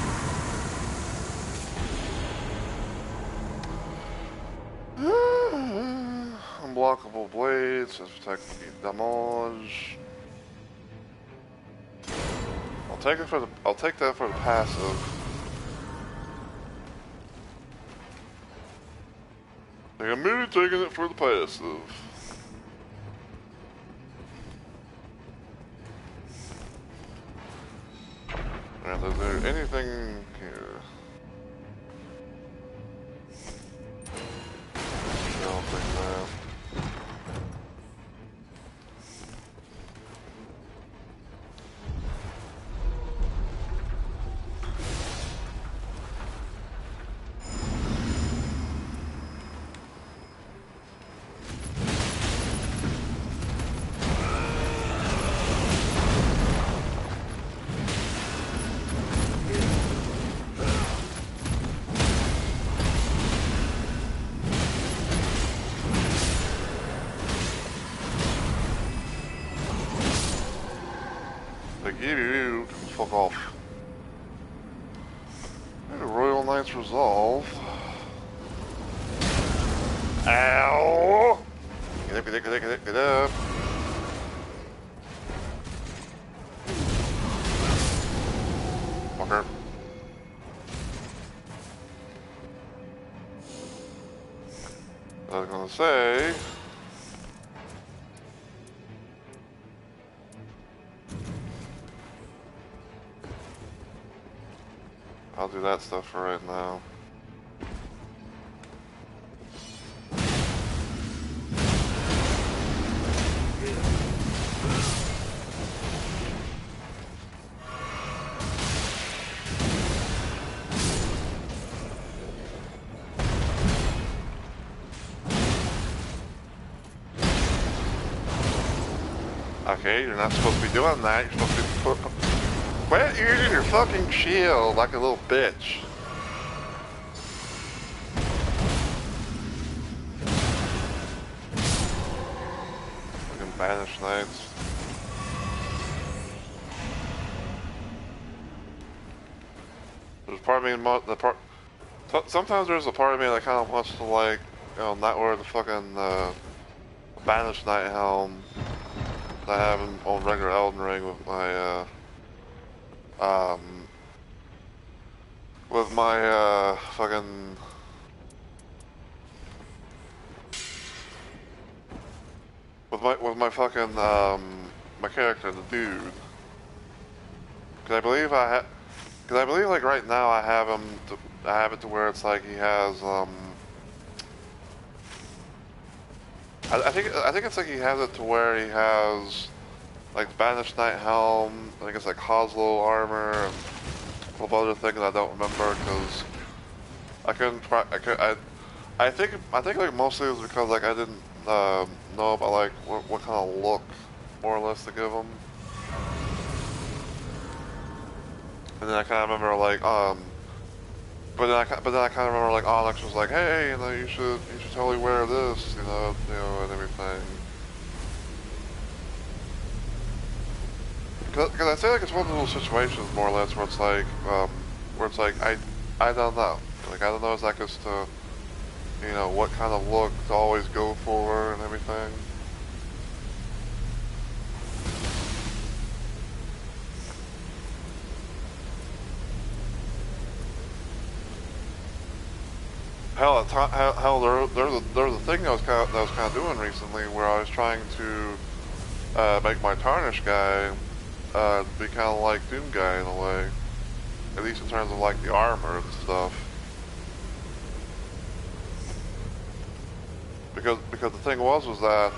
Unblockable blades, let's protect the damage. I'll take that for the passive. Like, I'm maybe taking it for the passive. And is there anything here? I don't think that. You fuck off. Royal Knight's Resolve. Ow! Get up, get up, get up, get up, get up. Fucker. I was gonna say. I'll do that stuff for right now. Okay, you're not supposed to be doing that. You're supposed to be quit using your fucking shield like a little bitch. Fucking banished knights. There's part of me sometimes there's a part of me that kind of wants to, like, you know, not wear the fucking banished knight helm that I have on regular Elden Ring with my with my fucking with my fucking my character, the dude. Cause I believe cause I believe like right now I have I have it to where it's like he has I think it's like he has it to where he has like the Banished Knight helm. I think it's like Hoslow armor and a couple other things I don't remember because I couldn't. I think like mostly it was because like I didn't know about like what kind of look more or less to give him. And then I kind of remember like but then I kind of remember like Onyx was like, hey, you know, you should totally wear this, you know, and everything. Because I feel like it's one of those situations more or less where it's like I don't know, like I don't know exactly as to you know what kind of look to always go for and everything. Hell, there's a thing that I was kind of doing recently where I was trying to make my tarnish guy be kind of like Doom guy in a way, at least in terms of like the armor and stuff. Because the thing was that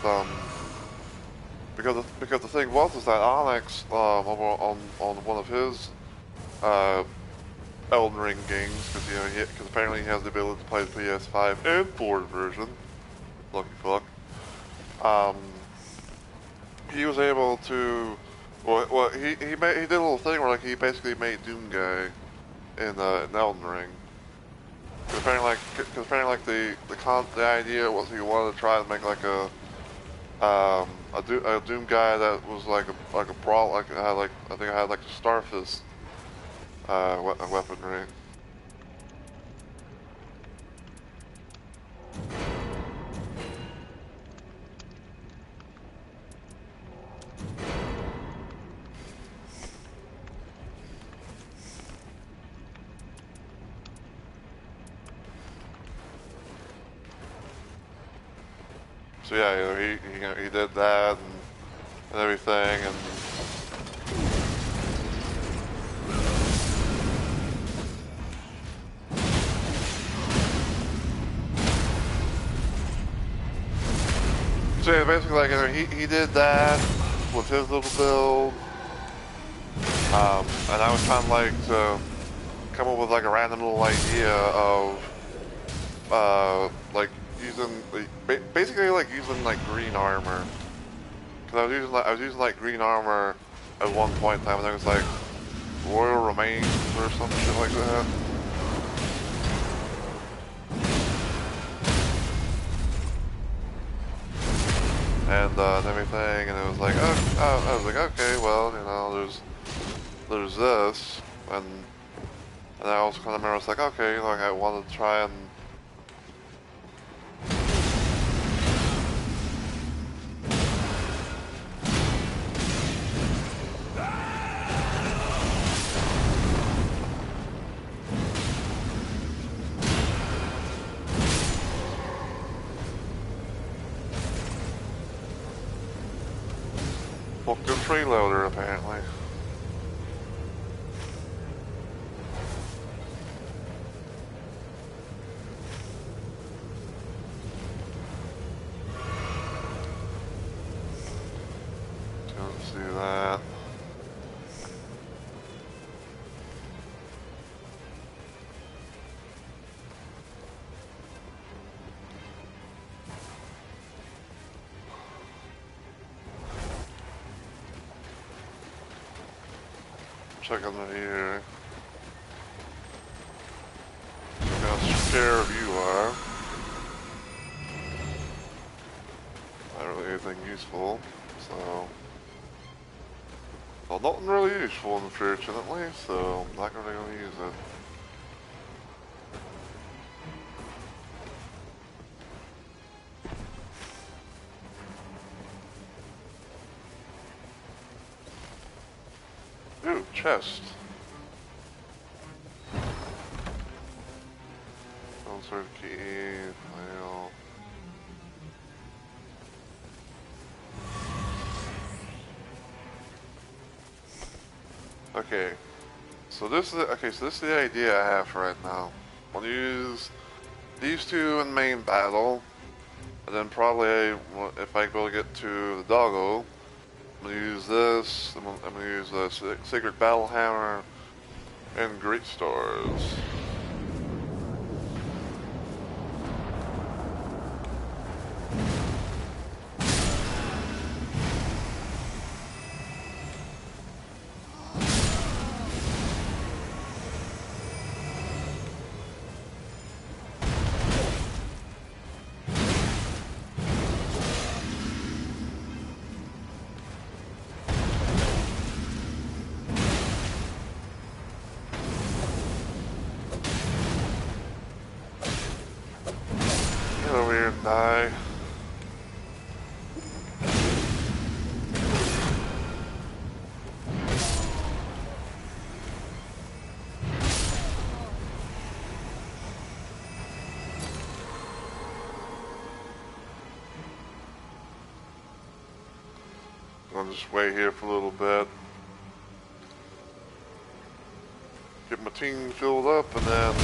because the thing was that Onyx over on one of his uh, Elden Ring games, because you know because apparently he has the ability to play the PS5 and 4 version. Lucky fuck. Um, he was able to. Well, he did a little thing where like he basically made Doom Guy in Elden Ring. Because apparently like the idea was he wanted to try to make like a Doom guy that was like a brawl like had like I think I had like the Starfist weaponry. So yeah, you know, he did that and everything and. So yeah, basically like you know, he did that with his little build, and I was trying like to come up with like a random little idea of like using basically like using like green armor. Cause I was using like green armor at one point in time, and it was like Royal Remains or some shit like that. And everything, and it was like, I was like, okay, well, you know, there's this, and I also kind of remember, it's like, okay, like I wanted to try and. Well, good freeloader, apparently. Let's do that. Check under here. Look how scared you are. Not really anything useful, so. Well, nothing really useful, unfortunately, so I'm not really gonna use it. Ooh, chest. password key, file. Okay. So this is the idea I have for right now. I'll use these two in main battle, and then probably if I go get to the Doggo, I'm gonna use this. I'm gonna use the Sacred Battle Hammer and Great Stores. Get over here and die. I'll just wait here for a little bit. Get my team filled up and then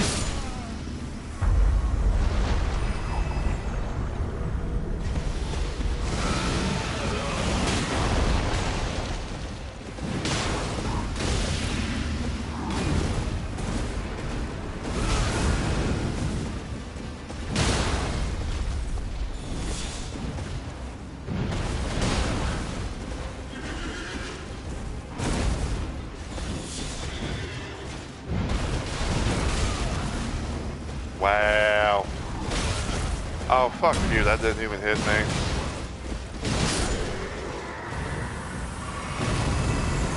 wow. Oh, fuck you, that didn't even hit me.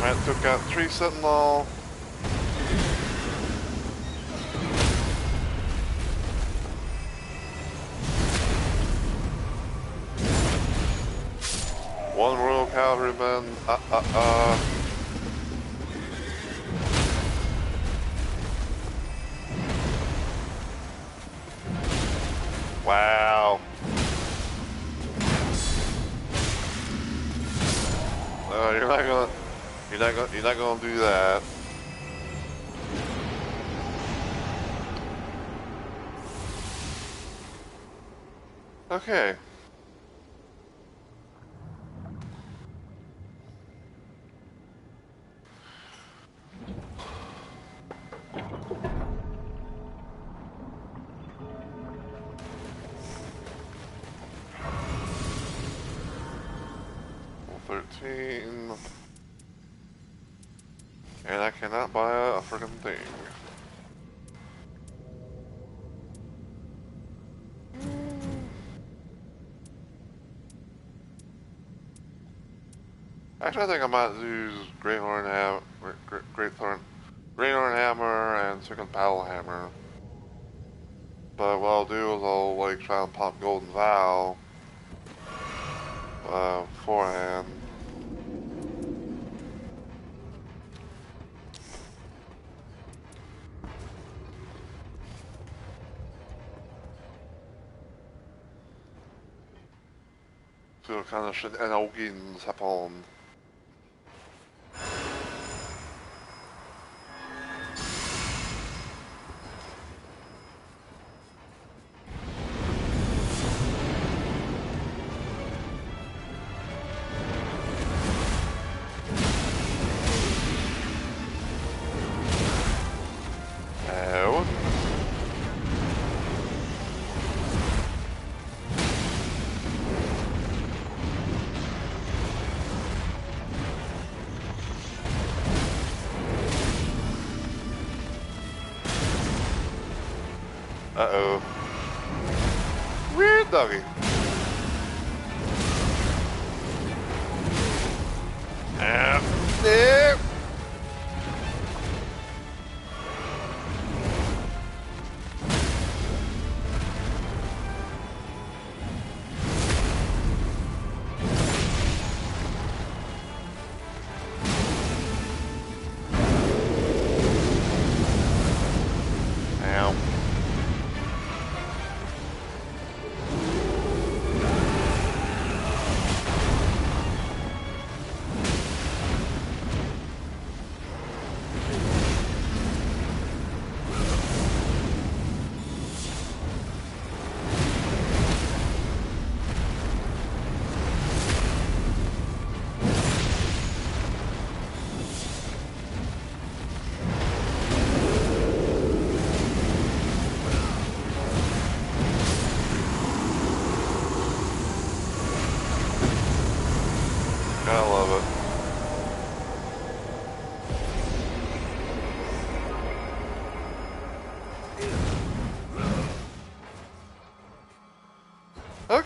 Right, took out 3 Sentinel. One Royal Cavalryman. Wow. No, you're not gonna do that. Okay. And I cannot buy a friggin' thing. Actually, I think I might use Greyhorn Hammer and Second Battle Hammer. But what I'll do is I'll like try and pop Golden Vow beforehand. Så kanske en augen sapon. Uh-oh. Weird doggy. There.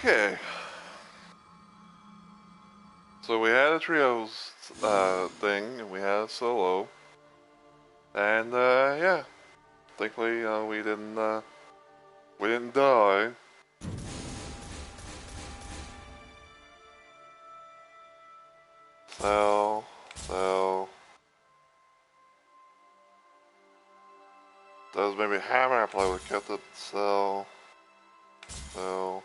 Okay. So we had a trios thing, and we had a solo, and yeah, thankfully we didn't die. So that was maybe hammer. I probably would have kept it. So so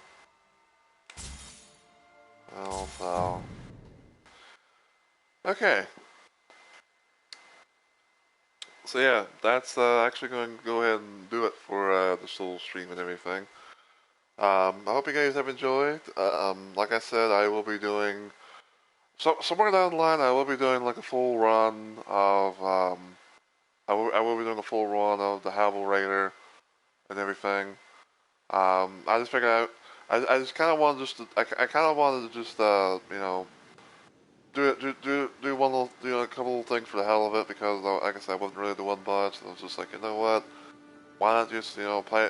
so. Okay. So yeah, that's actually going to go ahead and do it for the solo stream and everything. I hope you guys have enjoyed. Like I said, I will be doing somewhere down the line. I will be doing like a full run of I will be doing a full run of the Havel Raider and everything. I just figured I just kind of wanted I kind of wanted to just you know do one little a couple of things for the hell of it because like I said I wasn't really doing much. I was just like, you know what, why not just play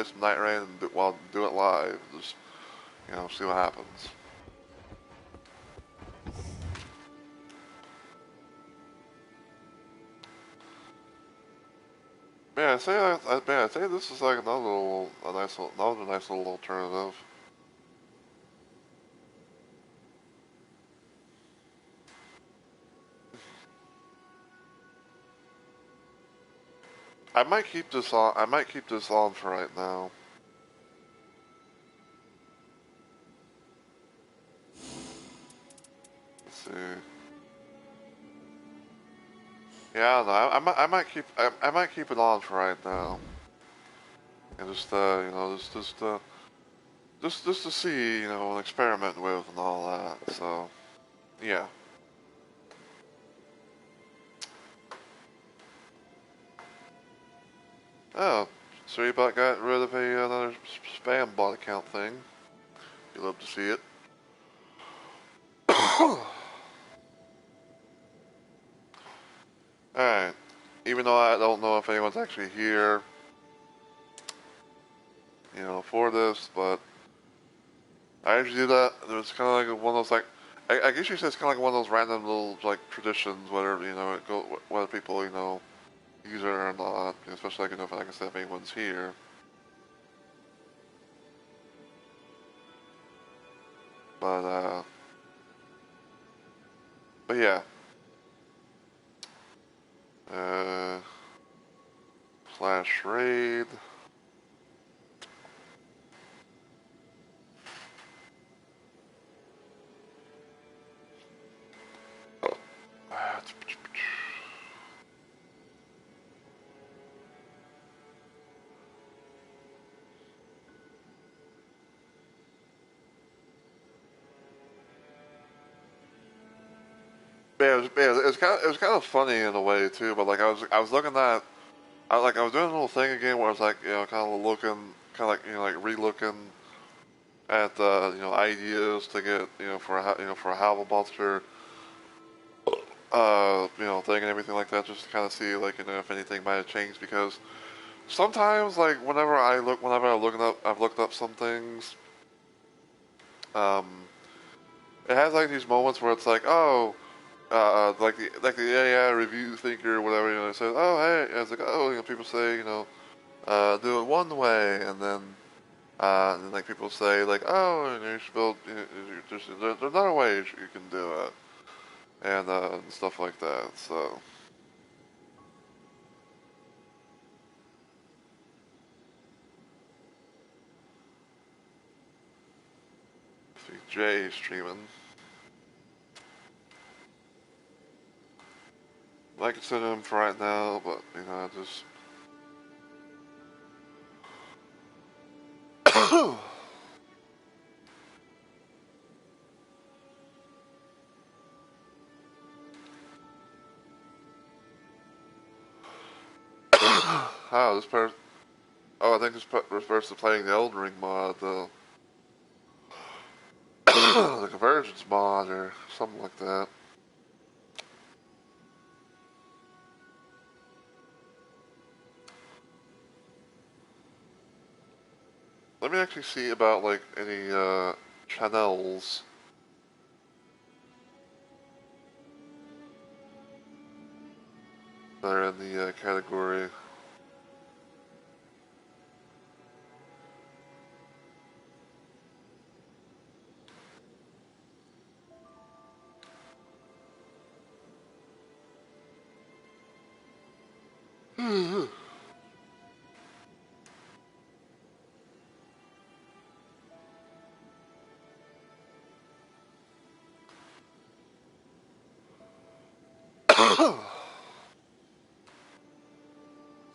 some Night Rain and do it live, just see what happens. Yeah, I say this is like another nice little alternative. I might keep this on. I might keep this on for right now. Let's see. Yeah, I don't know. I might keep it on for right now, and just just to see and experiment with and all that. So yeah. Oh, so you got rid of another spam bot account thing. You love to see it. Alright. Even though I don't know if anyone's actually here, for this, but I usually do that. It's kind of like one of those, like, I guess you say it's kind of like one of those random little, like, traditions, whether, whether people, use it or not, especially, like I said, if anyone's here. But, but yeah. Uh, Slash raid. It was kind of funny in a way too. But like I was looking at, I was doing a little thing again where I was like, kind of looking, kind of like like re-looking at ideas to get for for a Havel monster thing and everything like that, just to kind of see like if anything might have changed because sometimes like whenever I've looked up some things, um, it has like these moments where it's like, oh. Like the AI review thinker or whatever, it says, oh hey, and it's like, oh, people say, do it one way, and then like people say like, oh, you should build, there's another way you can do it, and stuff like that. So see Jay streaming. I consider him for right now, but I just. Oh, this person. Oh, I think this refers to playing the Elden Ring mod, the the Convergence mod, or something like that. let me actually see about like any channels that are in the category.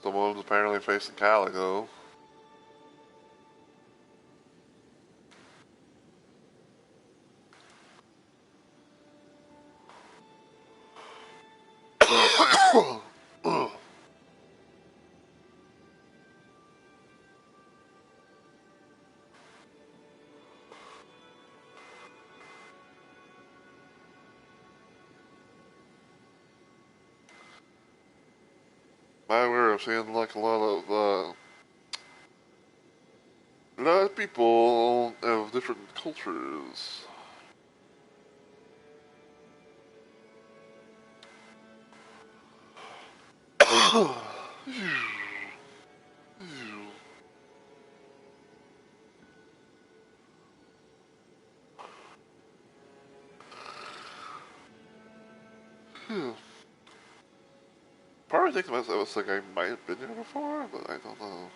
Someone's apparently facing Calico. My word, I've seen like a lot of people of different cultures. Probably think to myself, it's like I might have been here before, but I don't know.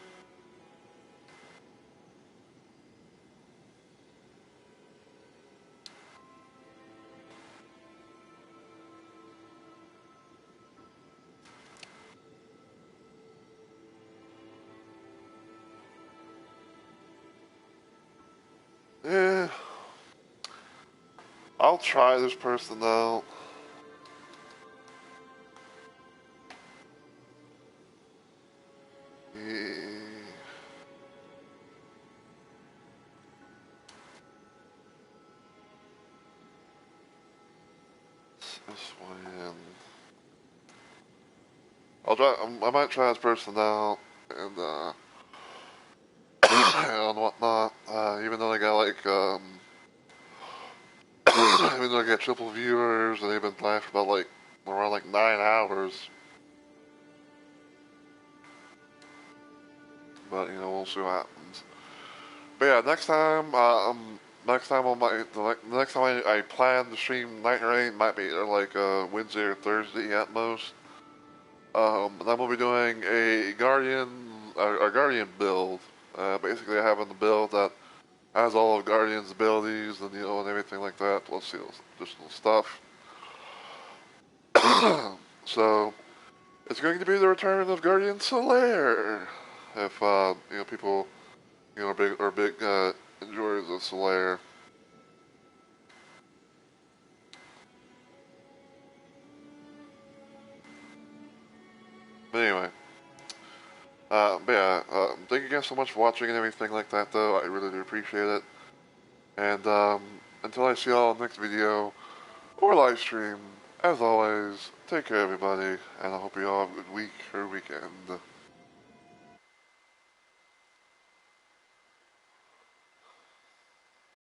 Yeah, I'll try this person out. Yeah. This one. I'll try. I might try this person out, and and whatnot. Even though they got like even though I get triple viewers and they've been live for about like around like 9 hours. But you know, we'll see what happens. But yeah, next time on the next time I plan to stream Night and Rain might be either like Wednesday or Thursday at most. And I'm gonna be doing a Guardian build. Basically, I have the build that has all of Guardian's abilities and you know and everything like that. Plus, you know, additional stuff. So it's going to be the return of Guardian Solaire. If you know people you know are big enjoyers of Solaire. But anyway, but yeah, thank you guys so much for watching and everything like that. Though I really do appreciate it. And until I see y'all next video or live stream, as always, take care everybody, and I hope you all have a good week or weekend.